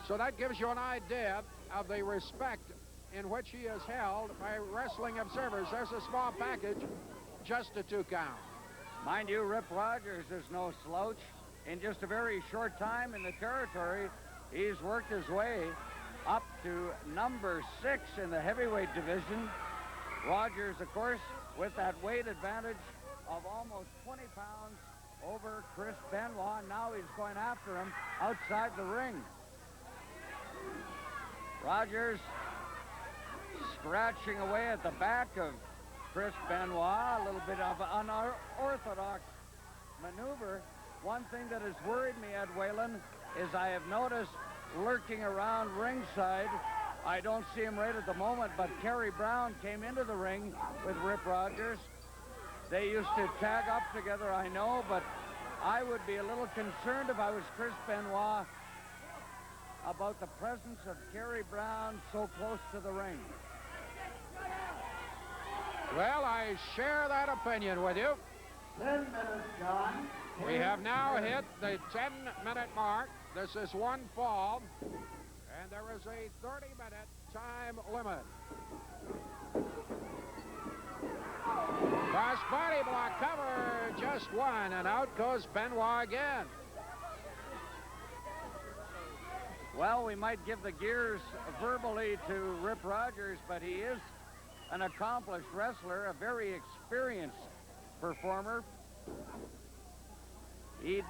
[SPEAKER 1] So that gives you an idea of the respect in which he is held by wrestling observers. There's a small package, just a 2 count.
[SPEAKER 2] Mind you, Rip Rogers is no slouch. In just a very short time in the territory, he's worked his way up to number 6 in the heavyweight division. Rogers, of course, with that weight advantage of almost 20 pounds over Chris Benoit. Now he's going after him outside the ring. Rogers scratching away at the back of Chris Benoit. A little bit of an unorthodox maneuver. One thing that has worried me, Ed Whalen, is I have noticed lurking around ringside. I don't see him right at the moment, but Kerry Brown came into the ring with Rip Rogers. They used to tag up together, I know, but I would be a little concerned if I was Chris Benoit about the presence of Kerry Brown so close to the ring.
[SPEAKER 1] Well, I share that opinion with you.
[SPEAKER 3] 10 minutes, John.
[SPEAKER 1] We have now hit the 10-minute mark. This is one fall, and there is a 30-minute time limit. Cross body block cover, just one, and out goes Benoit again.
[SPEAKER 2] Well, we might give the gears verbally to Rip Rogers, but he is an accomplished wrestler, a very experienced performer. He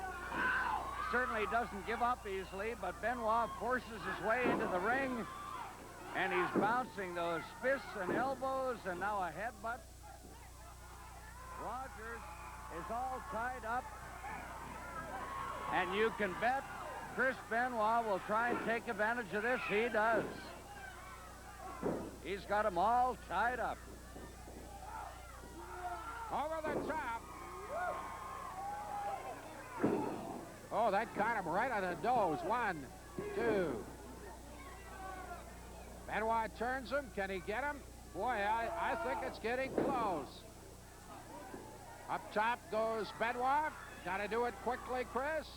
[SPEAKER 2] certainly doesn't give up easily, but Benoit forces his way into the ring, and he's bouncing those fists and elbows, and now a headbutt. Rogers is all tied up, and you can bet Chris Benoit will try and take advantage of this. He does. He's got them all tied up.
[SPEAKER 1] Over the top. Oh, that caught him right on the nose. 1, 2. Benoit turns him. Can he get him? Boy, I think it's getting close. Up top goes Benoit. Got to do it quickly, Chris.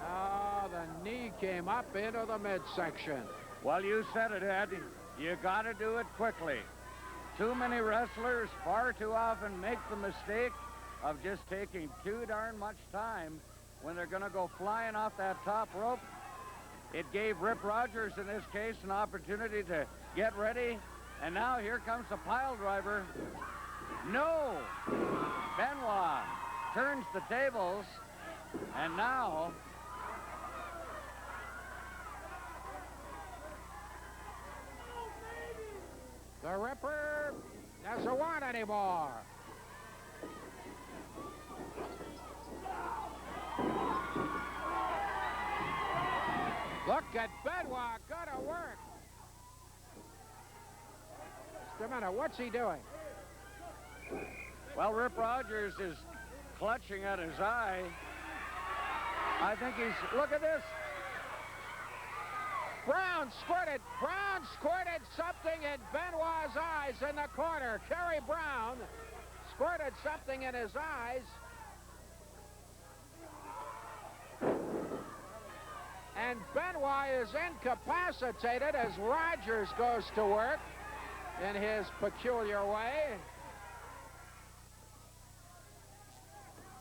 [SPEAKER 1] Oh, the knee came up into the midsection.
[SPEAKER 2] Well, you said it, Ed. You got to do it quickly. Too many wrestlers far too often make the mistake of just taking too darn much time when they're going to go flying off that top rope. It gave Rip Rogers, in this case, an opportunity to get ready. And now here comes the pile driver. No! Benoit turns the tables. And now
[SPEAKER 1] the Ripper doesn't want anymore. Look at Benoit, gonna work. Just a minute, what's he doing?
[SPEAKER 2] Well, Rip Rogers is clutching at his eye. I think he's, look at this.
[SPEAKER 1] Brown squirted something in Benoit's eyes in the corner. Kerry Brown squirted something in his eyes. And Benoit is incapacitated as Rogers goes to work in his peculiar way.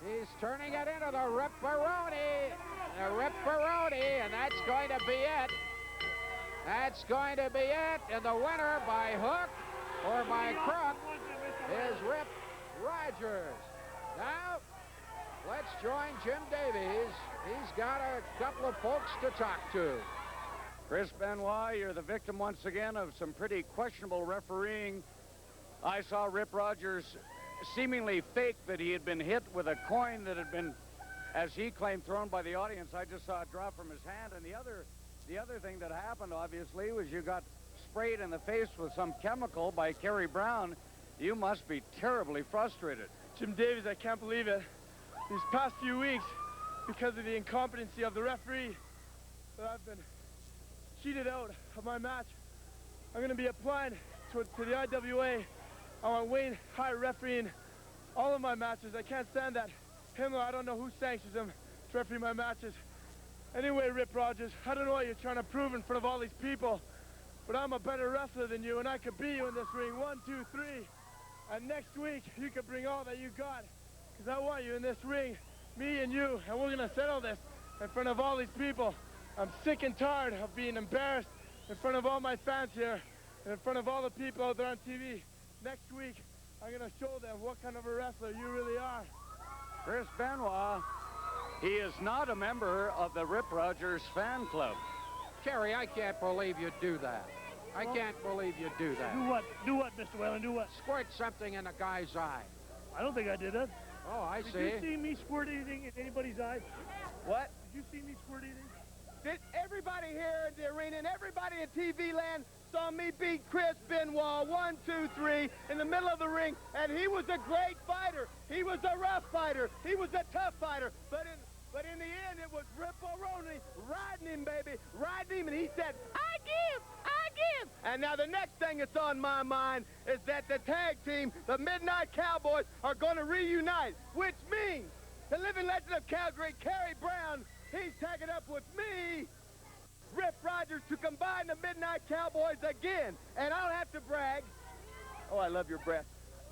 [SPEAKER 1] He's turning it into the Ripperoni. The Ripperoni, and that's going to be it. That's going to be it. And the winner by hook or by crook is Rip Rogers. Now, let's join Jim Davies. He's got a couple of folks to talk to.
[SPEAKER 2] Chris Benoit, you're the victim once again of some pretty questionable refereeing. I saw Rip Rogers seemingly fake that he had been hit with a coin that had been, as he claimed, thrown by the audience. I just saw it drop from his hand. And the other thing that happened, obviously, was you got sprayed in the face with some chemical by Kerry Brown. You must be terribly frustrated.
[SPEAKER 8] Jim Davies, I can't believe it. These past few weeks, because of the incompetency of the referee, that I've been cheated out of my match. I'm going to be applying to the IWA. I want Wayne High refereeing all of my matches. I can't stand that. Himmler, I don't know who sanctions him to referee my matches. Anyway, Rip Rogers, I don't know what you're trying to prove in front of all these people, but I'm a better wrestler than you, and I could beat you in this ring. 1, 2, 3. And next week, you could bring all that you got, because I want you in this ring, me and you, and we're going to settle this in front of all these people. I'm sick and tired of being embarrassed in front of all my fans here, and in front of all the people out there on TV. Next week, I'm going to show them what kind of a wrestler you really are.
[SPEAKER 2] Chris Benoit, he is not a member of the Rip Rogers fan club.
[SPEAKER 1] Kerry, I can't believe you do that. I can't believe you do that.
[SPEAKER 9] Do what? Do what, Mr. Whalen? Do what?
[SPEAKER 1] Squirt something in a guy's eye.
[SPEAKER 9] I don't think I did that.
[SPEAKER 1] Oh, I see.
[SPEAKER 9] Did you see me squirt anything in anybody's eye?
[SPEAKER 8] What?
[SPEAKER 9] Did you see me squirt anything?
[SPEAKER 8] Did everybody here in the arena and everybody in TV land saw me beat Chris Benoit 1, 2, 3 in the middle of the ring, and he was a great fighter. He was a rough fighter. He was a tough fighter. But in the end, it was Rip O'Roney riding him, baby, riding him, and he said, I give. And now the next thing that's on my mind is that the tag team, the Midnight Cowboys, are going to reunite, which means the living legend of Calgary, Kerry Brown, he's tagging up with me, Rip Rogers, to combine the Midnight Cowboys again. And I don't have to brag. Oh, I love your breath.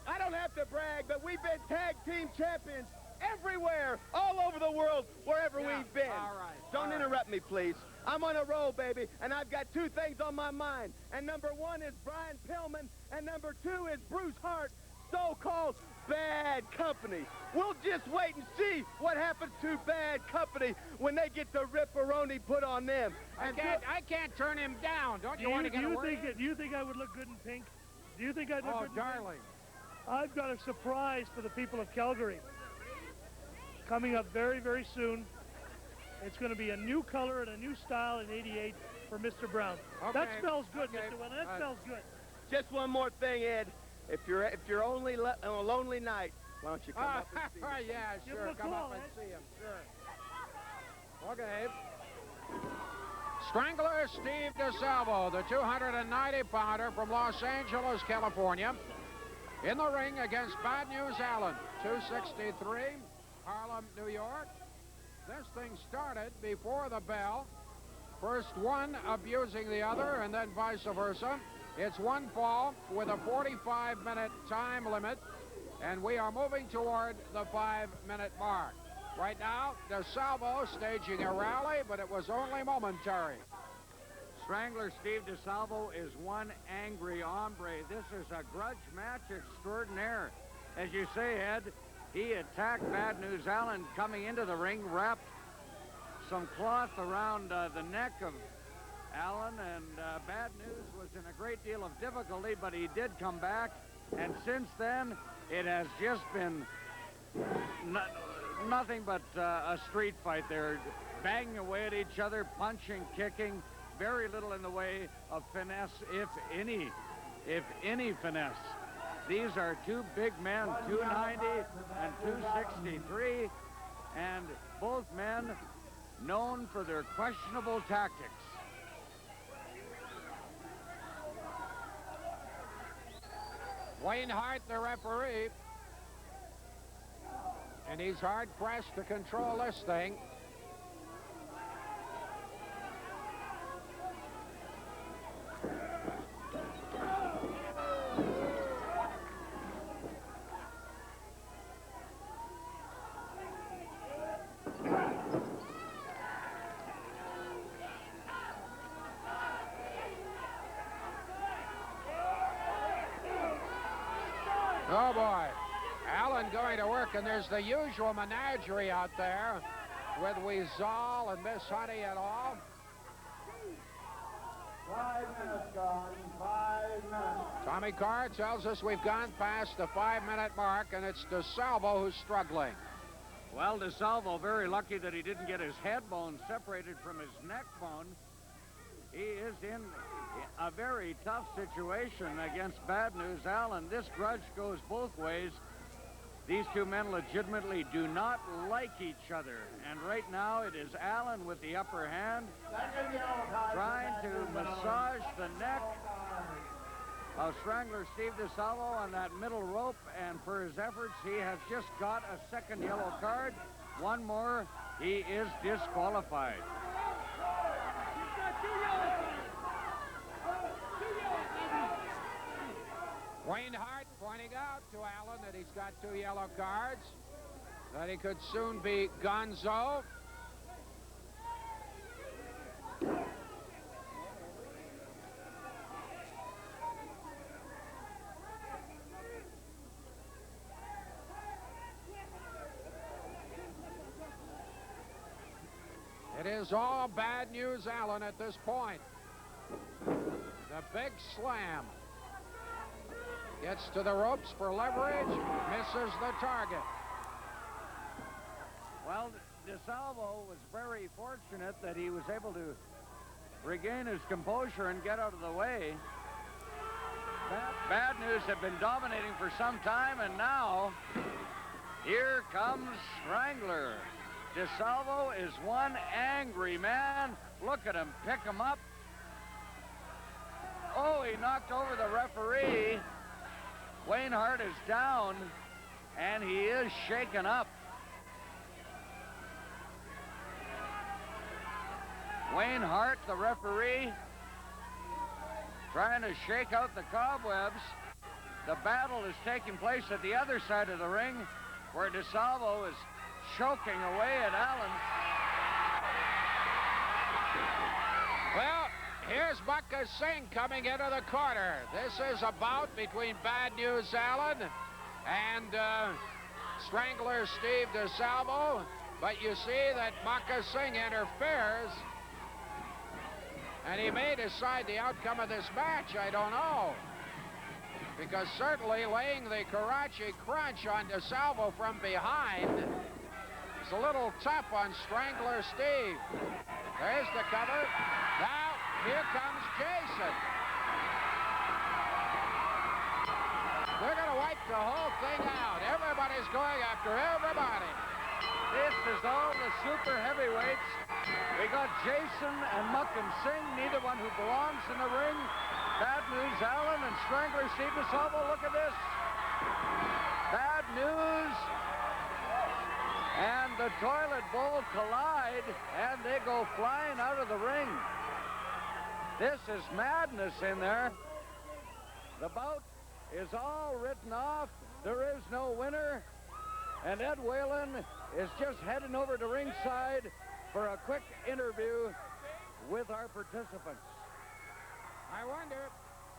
[SPEAKER 8] I don't have to brag, but we've been tag team champions everywhere, all over the world, wherever we've been.
[SPEAKER 1] All right.
[SPEAKER 8] Don't interrupt me, please. I'm on a roll, baby, and I've got two things on my mind. And number one is Brian Pillman, and number two is Bruce Hart, so-called Bad Company. We'll just wait and see what happens to Bad Company when they get the Ripperoni put on them.
[SPEAKER 1] I can't turn him down. Don't you want to get a word in?
[SPEAKER 9] Do you think I would look good in pink? Do you think I'd look
[SPEAKER 1] Oh,
[SPEAKER 9] good in pink?
[SPEAKER 1] darling.
[SPEAKER 9] I've got a surprise for the people of Calgary. Coming up very, very soon. It's going to be a new color and a new style in '88 for Mr. Brown.
[SPEAKER 1] Okay.
[SPEAKER 9] That smells good,
[SPEAKER 1] Okay.
[SPEAKER 9] Mr. Whalen. That smells good.
[SPEAKER 8] Just one more thing, Ed. If you're only on a lonely night, why don't you come up and see me?
[SPEAKER 1] Yeah,
[SPEAKER 9] Give
[SPEAKER 1] sure.
[SPEAKER 9] him a
[SPEAKER 1] Come
[SPEAKER 9] call,
[SPEAKER 1] up and
[SPEAKER 9] Ed.
[SPEAKER 1] see him. Sure. Okay. Strangler Steve DeSalvo, the 290-pounder from Los Angeles, California, in the ring against Bad News Allen, 263, Harlem, New York. This thing started before the bell. First one abusing the other, and then vice versa. It's one fall with a 45-minute time limit, and we are moving toward the 5-minute mark. Right now, DeSalvo staging a rally, but it was only momentary.
[SPEAKER 2] Strangler Steve DeSalvo is one angry hombre. This is a grudge match extraordinaire. As you say, Ed, he attacked Bad News Allen coming into the ring, wrapped some cloth around the neck of Allen, and Bad News was in a great deal of difficulty, but he did come back, and since then, it has just been nothing but a street fight. They're banging away at each other, punching, kicking, very little in the way of finesse, if any finesse. These are two big men, 290 and 263, and both men known for their questionable tactics.
[SPEAKER 1] Wayne Hart, the referee, and he's hard-pressed to control this thing. Oh, boy. Allen going to work, and there's the usual menagerie out there with Weasel and Miss Honey and all.
[SPEAKER 3] 5 minutes gone, 5 minutes.
[SPEAKER 1] Tommy Carr tells us we've gone past the 5-minute mark, and it's DeSalvo who's struggling.
[SPEAKER 2] Well, DeSalvo very lucky that he didn't get his head bone separated from his neck bone. He is in a very tough situation against Bad News Allen. This grudge goes both ways. These two men legitimately do not like each other. And right now it is Allen with the upper hand, trying to massage the neck of Strangler Steve DeSalvo on that middle rope. And for his efforts, he has just got a second yellow card. One more, he is disqualified.
[SPEAKER 1] Wayne Hart pointing out to Allen that he's got 2 yellow cards, that he could soon be gonzo. is all Bad News Allen at this point. The big slam. Gets to the ropes for leverage, misses the target.
[SPEAKER 2] Well, DeSalvo was very fortunate that he was able to regain his composure and get out of the way. Bad News had been dominating for some time, and now here comes Strangler. DeSalvo is one angry man. Look at him pick him up. Oh, he knocked over the referee. Wayne Hart is down, and he is shaken up. Wayne Hart, the referee, trying to shake out the cobwebs. The battle is taking place at the other side of the ring, where DeSalvo is choking away at Allen.
[SPEAKER 1] Well, here's Mucka Singh coming into the corner. This is a bout between Bad News Allen and Strangler Steve DeSalvo. But you see that Mucka Singh interferes. And he may decide the outcome of this match, I don't know. Because certainly laying the Karachi crunch on DeSalvo from behind is a little tough on Strangler Steve. There's the cover. Now, here comes Jason. They're going to wipe the whole thing out. Everybody's going after everybody.
[SPEAKER 2] This is all the super heavyweights. We got Jason and Mucka Singh, neither one who belongs in the ring. Bad News Allen and Strangler Steve DeSalvo. Look at this. Bad News and the toilet bowl collide, and they go flying out of the ring. This is madness in there. The bout is all written off. There is no winner. And Ed Whalen is just heading over to ringside for a quick interview with our participants.
[SPEAKER 1] I wonder,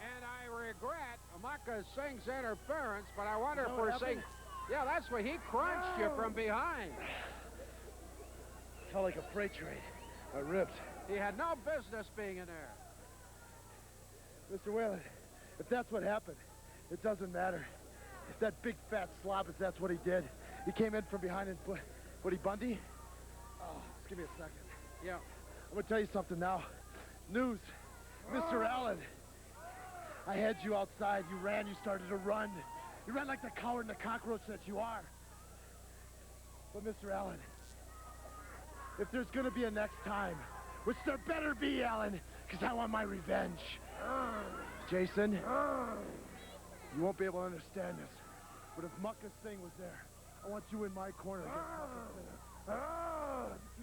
[SPEAKER 1] and I regret Mucka Singh's interference, but I wonder if we're seeing... Yeah, that's what he crunched you from behind.
[SPEAKER 8] Felt like a freight train. I ripped.
[SPEAKER 1] He had no business being in there.
[SPEAKER 7] Mr. Whalen, if that's what happened, it doesn't matter. If that big fat slob, if that's what he did, he came in from behind and Woody Bundy? Oh, just give me a second.
[SPEAKER 1] Yeah.
[SPEAKER 7] I'm gonna tell you something now. News, Mr. Allen. I had you outside, you ran, you started to run. You ran like the coward and the cockroach that you are. But Mr. Allen, if there's gonna be a next time, which there better be, Allen, because I want my revenge. Jason, you won't be able to understand this, but if Mucka Singh was there, I want you in my corner against Mucka Singh.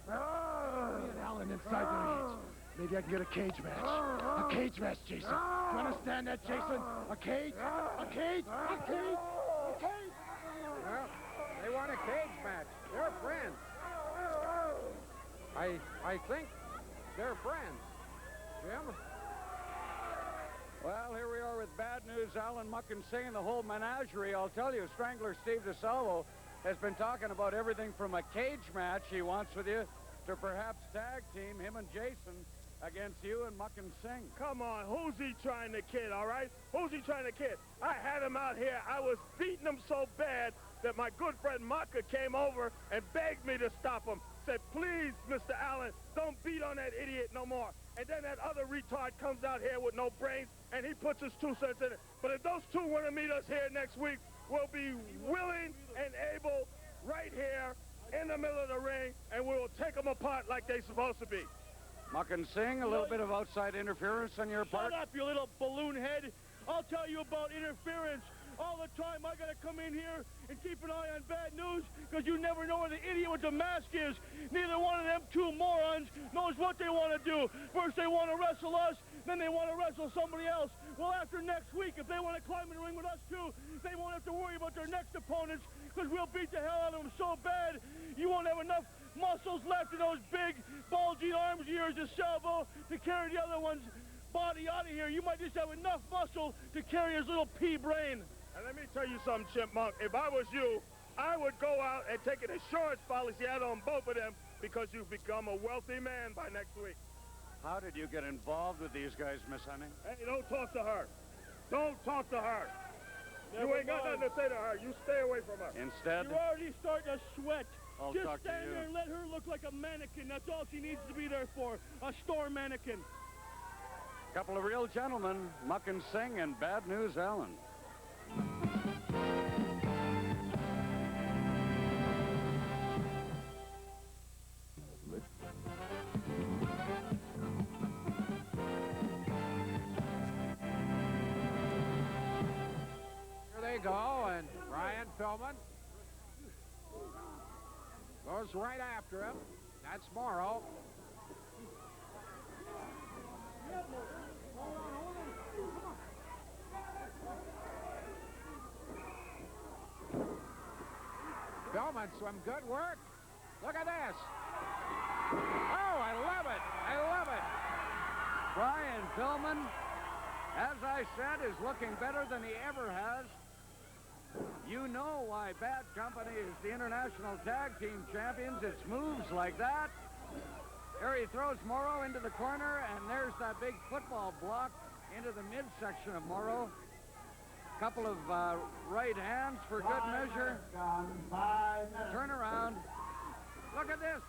[SPEAKER 7] Me and Allen inside the cage. Maybe I can get a cage match. A cage match, Jason. Do you understand that, Jason? A cage? A cage? A cage? A cage?
[SPEAKER 1] Well, they want a cage match. They're friends. I think they're friends. Jim?
[SPEAKER 2] Well, here we are with Bad News Allen, Mucka Singh, and the whole menagerie. I'll tell you, Strangler Steve DeSalvo has been talking about everything from a cage match he wants with you to perhaps tag team him and Jason against you and Mucka Singh.
[SPEAKER 4] Come on, who's he trying to kid, all right? Who's he trying to kid? I had him out here. I was beating him so bad that my good friend Mucka came over and begged me to stop him. Said, please, Mr. Allen, don't beat on that idiot no more. And then that other retard comes out here with no brains, and he puts his 2 cents in it. But if those two want to meet us here next week, we'll be willing and able right here in the middle of the ring, and we will take them apart like they're supposed to be.
[SPEAKER 2] Mucka Singh, a little bit of outside interference on your part.
[SPEAKER 8] Shut up, you little balloon head. I'll tell you about interference. All the time I gotta come in here and keep an eye on Bad News because you never know where the idiot with the mask is. Neither one of them two morons knows what they want to do. First they want to wrestle us, then they want to wrestle somebody else. Well, after next week, if they want to climb in the ring with us too, they won't have to worry about their next opponents because we'll beat the hell out of them so bad you won't have enough muscles left in those big, bulging arms of yours, DeSalvo, to carry the other one's body out of here. You might just have enough muscle to carry his little pea brain.
[SPEAKER 4] And let me tell you something, Chipmunk. If I was you, I would go out and take an insurance policy out on both of them because you've become a wealthy man by next week.
[SPEAKER 2] How did you get involved with these guys, Miss Hemming?
[SPEAKER 4] Hey, don't talk to her. Don't talk to her. You ain't got nothing to say to her. You stay away from her.
[SPEAKER 2] Instead,
[SPEAKER 8] You're already starting to sweat.
[SPEAKER 2] I'll
[SPEAKER 8] Just
[SPEAKER 2] talk to
[SPEAKER 8] stand
[SPEAKER 2] you.
[SPEAKER 8] there and let her look like a mannequin. That's all she needs to be there for. A store mannequin.
[SPEAKER 2] couple of real gentlemen, Muck and Sing and Bad News Allen.
[SPEAKER 1] Here they go, and Brian Pillman goes right after him. That's Morrow. Pillman, some good work. Look at this. Oh, I love it. I love it.
[SPEAKER 2] Brian Pillman, as I said, is looking better than he ever has. You know why Bad Company is the International Tag Team Champions. It's moves like that. Here he throws Morrow into the corner, and there's that big football block into the midsection of Morrow. Couple of right hands for good measure. Turn around. Look at this.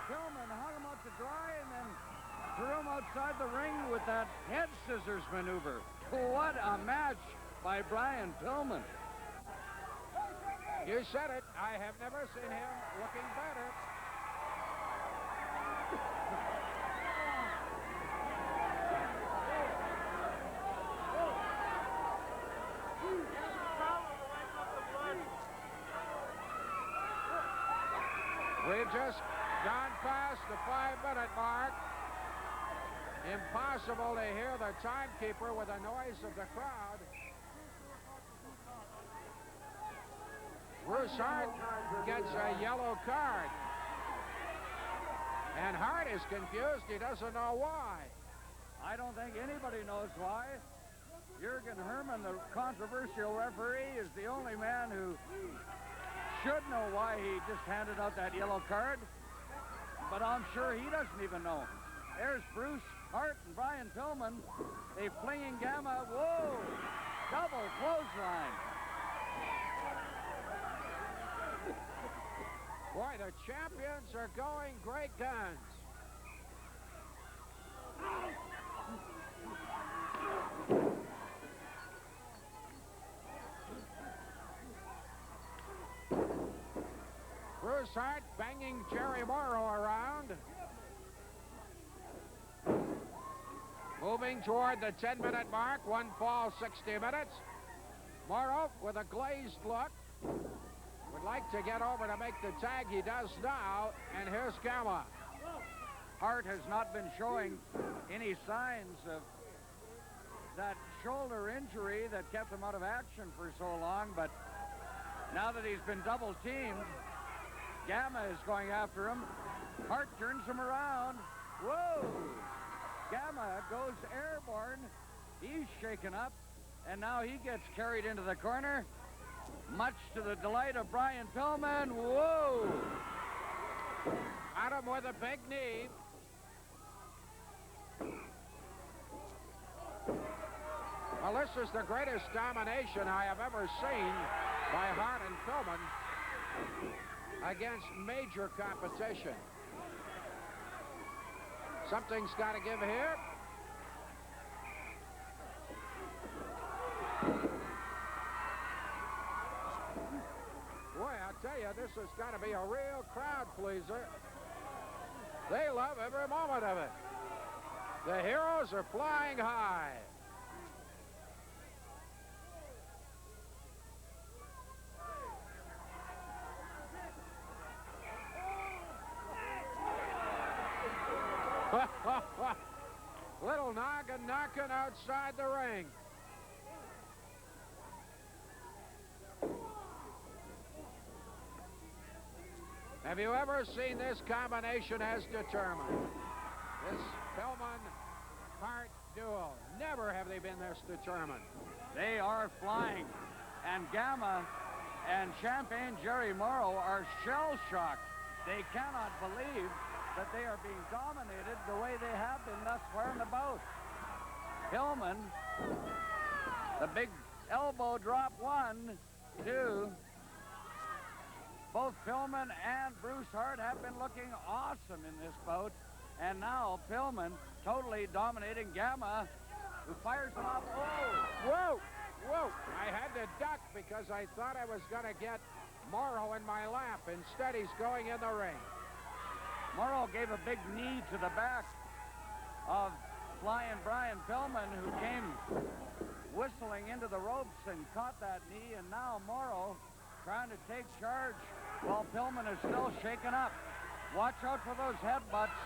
[SPEAKER 2] Pillman hung him up to dry and then threw him outside the ring with that head scissors maneuver. What a match by Brian Pillman.
[SPEAKER 1] You said it. I have never seen him looking better. We've just gone past the 5-minute mark. Impossible to hear the timekeeper with the noise of the crowd. Bruce Hart gets a yellow card. And Hart is confused. He doesn't know why.
[SPEAKER 2] I don't think anybody knows why. Jürgen Herman, the controversial referee, is the only man who should know why he just handed out that yellow card. But I'm sure he doesn't even know. There's Bruce Hart and Brian Pillman. They flinging Gamma. Whoa! Double clothesline.
[SPEAKER 1] Boy, the champions are going great guns. Bruce Hart banging Jerry Morrow around. Moving toward the 10-minute mark, one fall, 60 minutes. Morrow with a glazed look. Would like to get over to make the tag. He does now, and here's Gamma.
[SPEAKER 2] Hart has not been showing any signs of that shoulder injury that kept him out of action for so long, but now that he's been double teamed, Gamma is going after him. Hart turns him around. Whoa! Gamma goes airborne. He's shaken up, and now he gets carried into the corner, much to the delight of Brian Pillman. Whoa!
[SPEAKER 1] Adam with a big knee. Well, this is the greatest domination I have ever seen by Hart and Pillman against major competition. Something's got to give here. Boy, I'll tell you, this has got to be a real crowd pleaser. They love every moment of it. The heroes are flying high. Little noggin knocking outside the ring. Have you ever seen this combination as determined? This Pillman-Hart duo. Never have they been this determined.
[SPEAKER 2] They are flying. And Gamma and Champagne Jerry Morrow are shell-shocked. They cannot believe that they are being dominated the way they have been thus far in the bout. Pillman, the big elbow drop, 1, 2. Both Pillman and Bruce Hart have been looking awesome in this bout. And now Pillman totally dominating Gamma, who fires him up. Oh!
[SPEAKER 1] Whoa! Whoa! I had to duck because I thought I was going to get Morrow in my lap. Instead, he's going in the ring.
[SPEAKER 2] Morrow gave a big knee to the back of Flying Brian Pillman, who came whistling into the ropes and caught that knee. And now Morrow trying to take charge while Pillman is still shaken up. Watch out for those headbutts.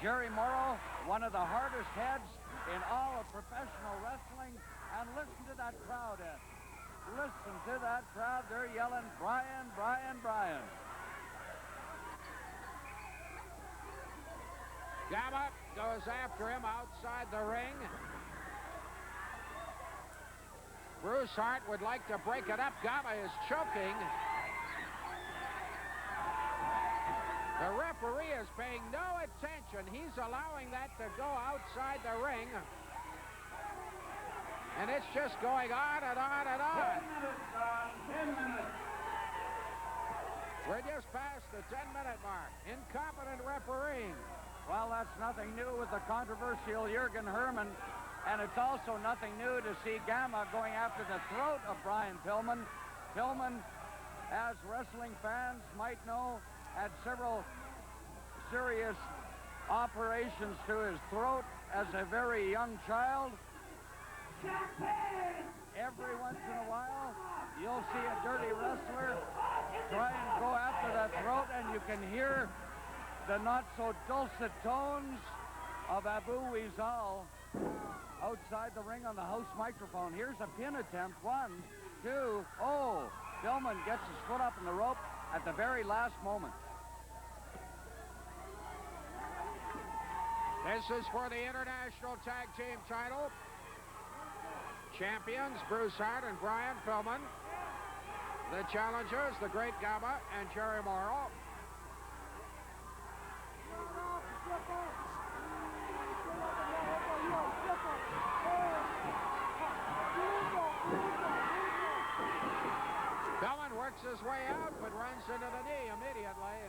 [SPEAKER 2] Jerry Morrow, one of the hardest heads in all of professional wrestling. And listen to that crowd, Ed. Listen to that crowd. They're yelling, Brian, Brian, Brian.
[SPEAKER 1] Gamma goes after him outside the ring. Bruce Hart would like to break it up. Gamma is choking. The referee is paying no attention. He's allowing that to go outside the ring. And it's just going on and on and on.
[SPEAKER 3] 10 minutes, Don. 10 minutes.
[SPEAKER 1] We're just past the 10-minute mark. Incompetent refereeing.
[SPEAKER 2] Well, that's nothing new with the controversial Jürgen Herman. And it's also nothing new to see Gamma going after the throat of Brian Pillman. Pillman, as wrestling fans might know, had several serious operations to his throat as a very young child. Every once in a while, you'll see a dirty wrestler try and go after that throat, and you can hear the not-so-dulcet tones of Abu Weasal outside the ring on the house microphone. Here's a pin attempt. 1, 2, oh! Pillman gets his foot up in the rope at the very last moment.
[SPEAKER 1] This is for the International Tag Team title. Champions, Bruce Hart and Brian Pillman. The challengers, the Great Gamma and Jerry Morrow. Pillman works his way out, but runs into the knee immediately.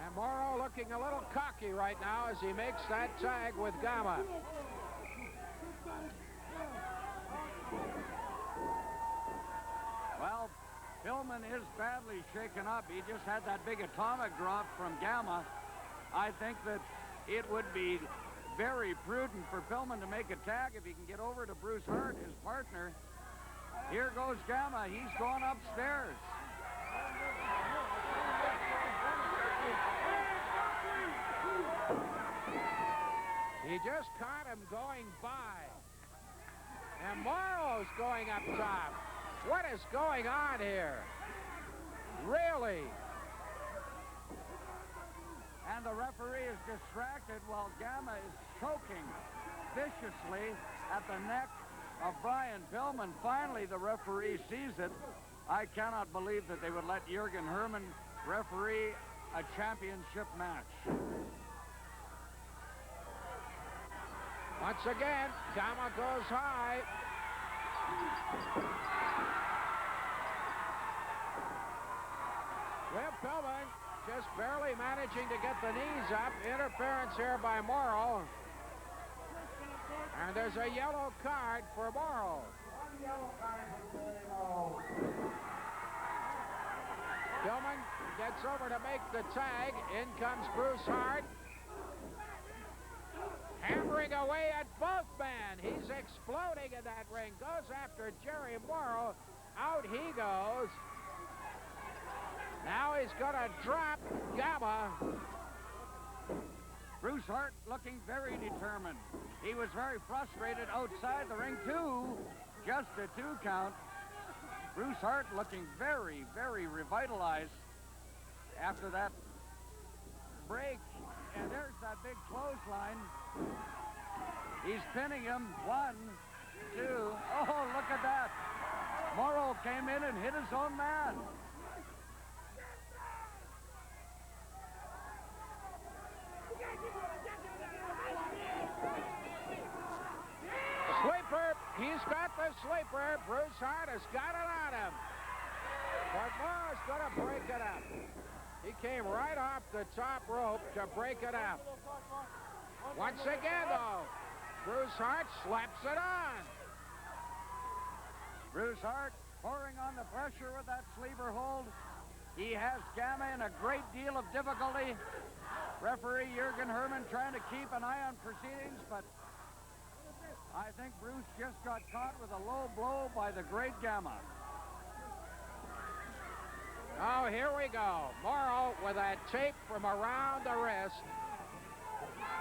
[SPEAKER 1] And Morrow looking a little cocky right now as he makes that tag with Gamma.
[SPEAKER 2] Well, Pillman is badly shaken up. He just had that big atomic drop from Gamma. I think that it would be very prudent for Pillman to make a tag if he can get over to Bruce Hart, his partner. Here goes Gamma. He's going upstairs.
[SPEAKER 1] He just caught him going by. And Morrow's going up top. What is going on here? Really?
[SPEAKER 2] And the referee is distracted while Gamma is choking viciously at the neck of Brian Pillman. Finally, the referee sees it. I cannot believe that they would let Jürgen Herman referee a championship match.
[SPEAKER 1] Once again, Gamma goes high. Well, Pillman just barely managing to get the knees up. Interference here by Morrow. And there's a yellow card for Morrow. Pillman gets over to make the tag. In comes Bruce Hart. Hammering away at both men. He's exploding in that ring. Goes after Jerry Morrow. Out he goes. Now he's going to drop Gamma.
[SPEAKER 2] Bruce Hart looking very determined. He was very frustrated outside the ring, too. Just a 2 count. Bruce Hart looking very, very revitalized after that break. And there's that big clothesline. He's pinning him. 1, 2. Oh, look at that. Morrow came in and hit his own man.
[SPEAKER 1] Sleeper, he's got the sleeper. Bruce Hart has got it on him. But Morrow's going to break it up. He came right off the top rope to break it up. Once again, though, Bruce Hart slaps it on.
[SPEAKER 2] Bruce Hart pouring on the pressure with that sleeper hold. He has Gamma in a great deal of difficulty. Referee Jürgen Herman trying to keep an eye on proceedings, but I think Bruce just got caught with a low blow by the great Gamma.
[SPEAKER 1] Oh, here we go. Morrow with that tape from around the wrist.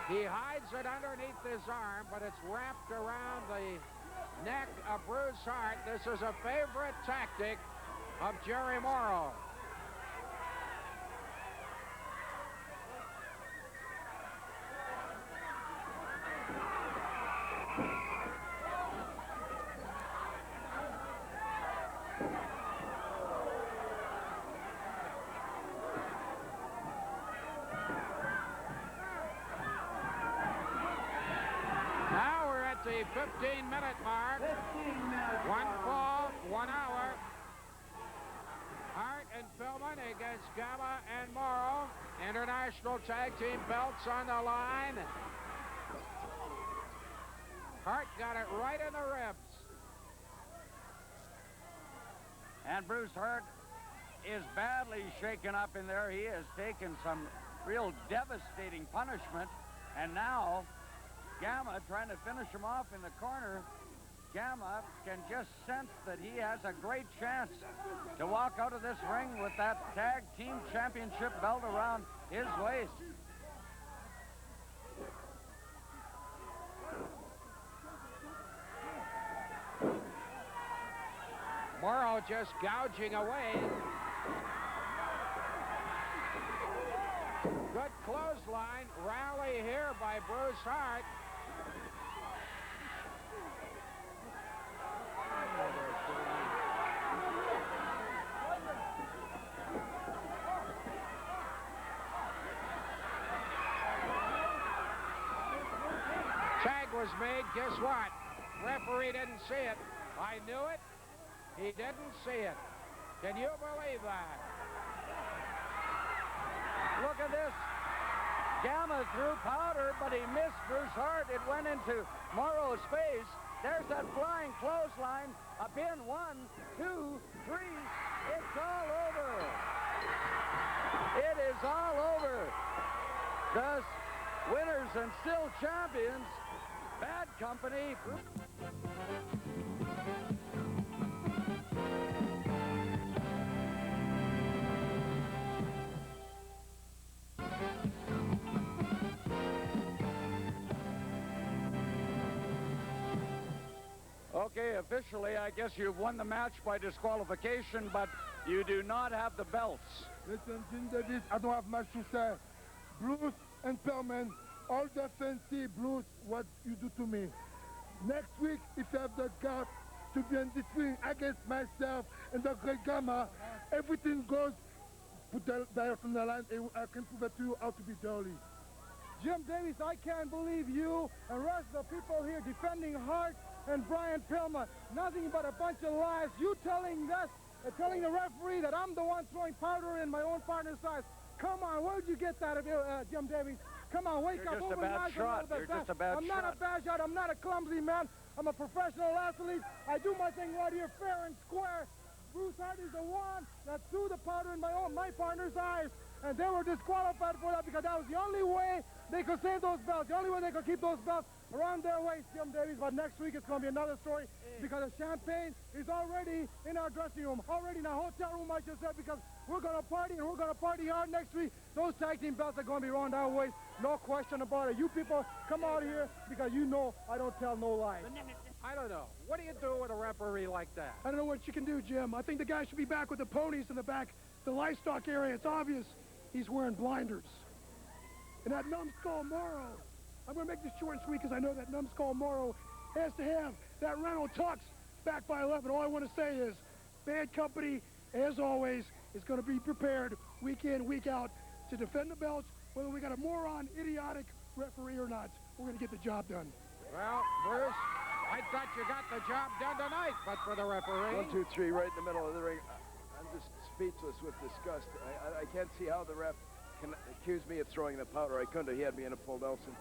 [SPEAKER 1] He hides it underneath his arm, but it's wrapped around the neck of Bruce Hart. This is a favorite tactic of Jerry Morrow. The 15-minute mark.
[SPEAKER 3] 15 minutes.
[SPEAKER 1] One fall, 1 hour. Hart and Pillman against Gamma and Morrow. International tag team belts on the line. Hart got it right in the ribs.
[SPEAKER 2] And Bruce Hart is badly shaken up in there. He has taken some real devastating punishment. And now Gamma trying to finish him off in the corner. Gamma can just sense that he has a great chance to walk out of this ring with that tag team championship belt around his waist.
[SPEAKER 1] Morrow just gouging away. Good clothesline rally here by Bruce Hart. Tag was made. Guess what? Referee didn't see it. I knew it. He didn't see it. Can you believe that?
[SPEAKER 2] Look at this. Gamma threw powder, but he missed Bruce Hart. It went into Morrow's face. There's that flying clothesline. A pin, 1, 2, 3. It's all over. It is all over. Thus, winners and still champions, Bad Company. Okay, officially, I guess you've won the match by disqualification, but you do not have the belts.
[SPEAKER 10] Listen, Jim Davis, I don't have much to say. Bruce and Pillman, all the fancy Bruce, what you do to me. Next week, if you have the gut to be in this ring against myself and the great Gamma, everything goes, put the dirt on the line, and I can prove it to you how to be dirty.
[SPEAKER 8] Jim Davis, I can't believe you and the rest of the people here defending Hart and Brian Pillman. Nothing but a bunch of lies. You telling us, telling the referee that I'm the one throwing powder in my own partner's eyes. Come on, where'd you get that, Jim Davis? Come on, wake up.
[SPEAKER 2] You're just a bad shot. You're just a bad shot.
[SPEAKER 8] I'm not a bad shot. I'm not a clumsy man. I'm a professional athlete. I do my thing right here, fair and square. Bruce Hart is the one that threw the powder in my partner's eyes. And they were disqualified for that because that was the only way they could save those belts. The only way they could keep those belts around their waist, Jim Davies. But next week it's going to be another story because the champagne is already in our dressing room, already in our hotel room, I just said, because we're going to party and we're going to party hard next week. Those tag team belts are going to be around our waist. No question about it. You people come out here because you know I don't tell no lies.
[SPEAKER 1] I don't know. What do you do with a referee like that?
[SPEAKER 6] I don't know what you can do, Jim. I think the guy should be back with the ponies in the back, the livestock area. It's obvious he's wearing blinders. And that numbskull Morrow, I'm going to make this short and sweet because I know that numbskull Morrow has to have that Renault Tux back by 11. All I want to say is, Bad Company, as always, is going to be prepared week in, week out to defend the belts, whether we got a moron, idiotic referee or not. We're going to get the job done.
[SPEAKER 1] Well, Bruce, I thought you got the job done tonight, but for the referee.
[SPEAKER 11] 1, 2, 3, right in the middle of the ring. I'm just speechless with disgust. I can't see how the ref can accuse me of throwing the powder. I couldn't have. He had me in a full Nelson.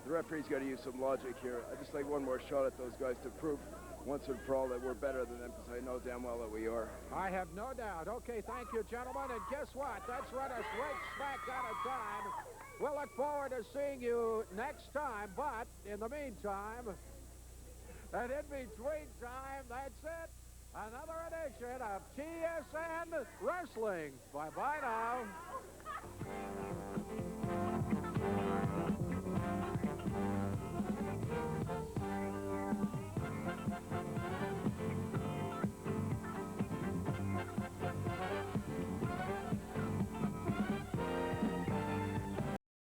[SPEAKER 11] The referee's got to use some logic here. I just like one more shot at those guys to prove once and for all that we're better than them, because I know damn well that we are.
[SPEAKER 1] I have no doubt. Okay, thank you, gentlemen. And guess what? That's run us right smack out of time. We'll look forward to seeing you next time. But in the meantime, and in between time, that's it. Another edition of TSN Wrestling. Bye-bye now.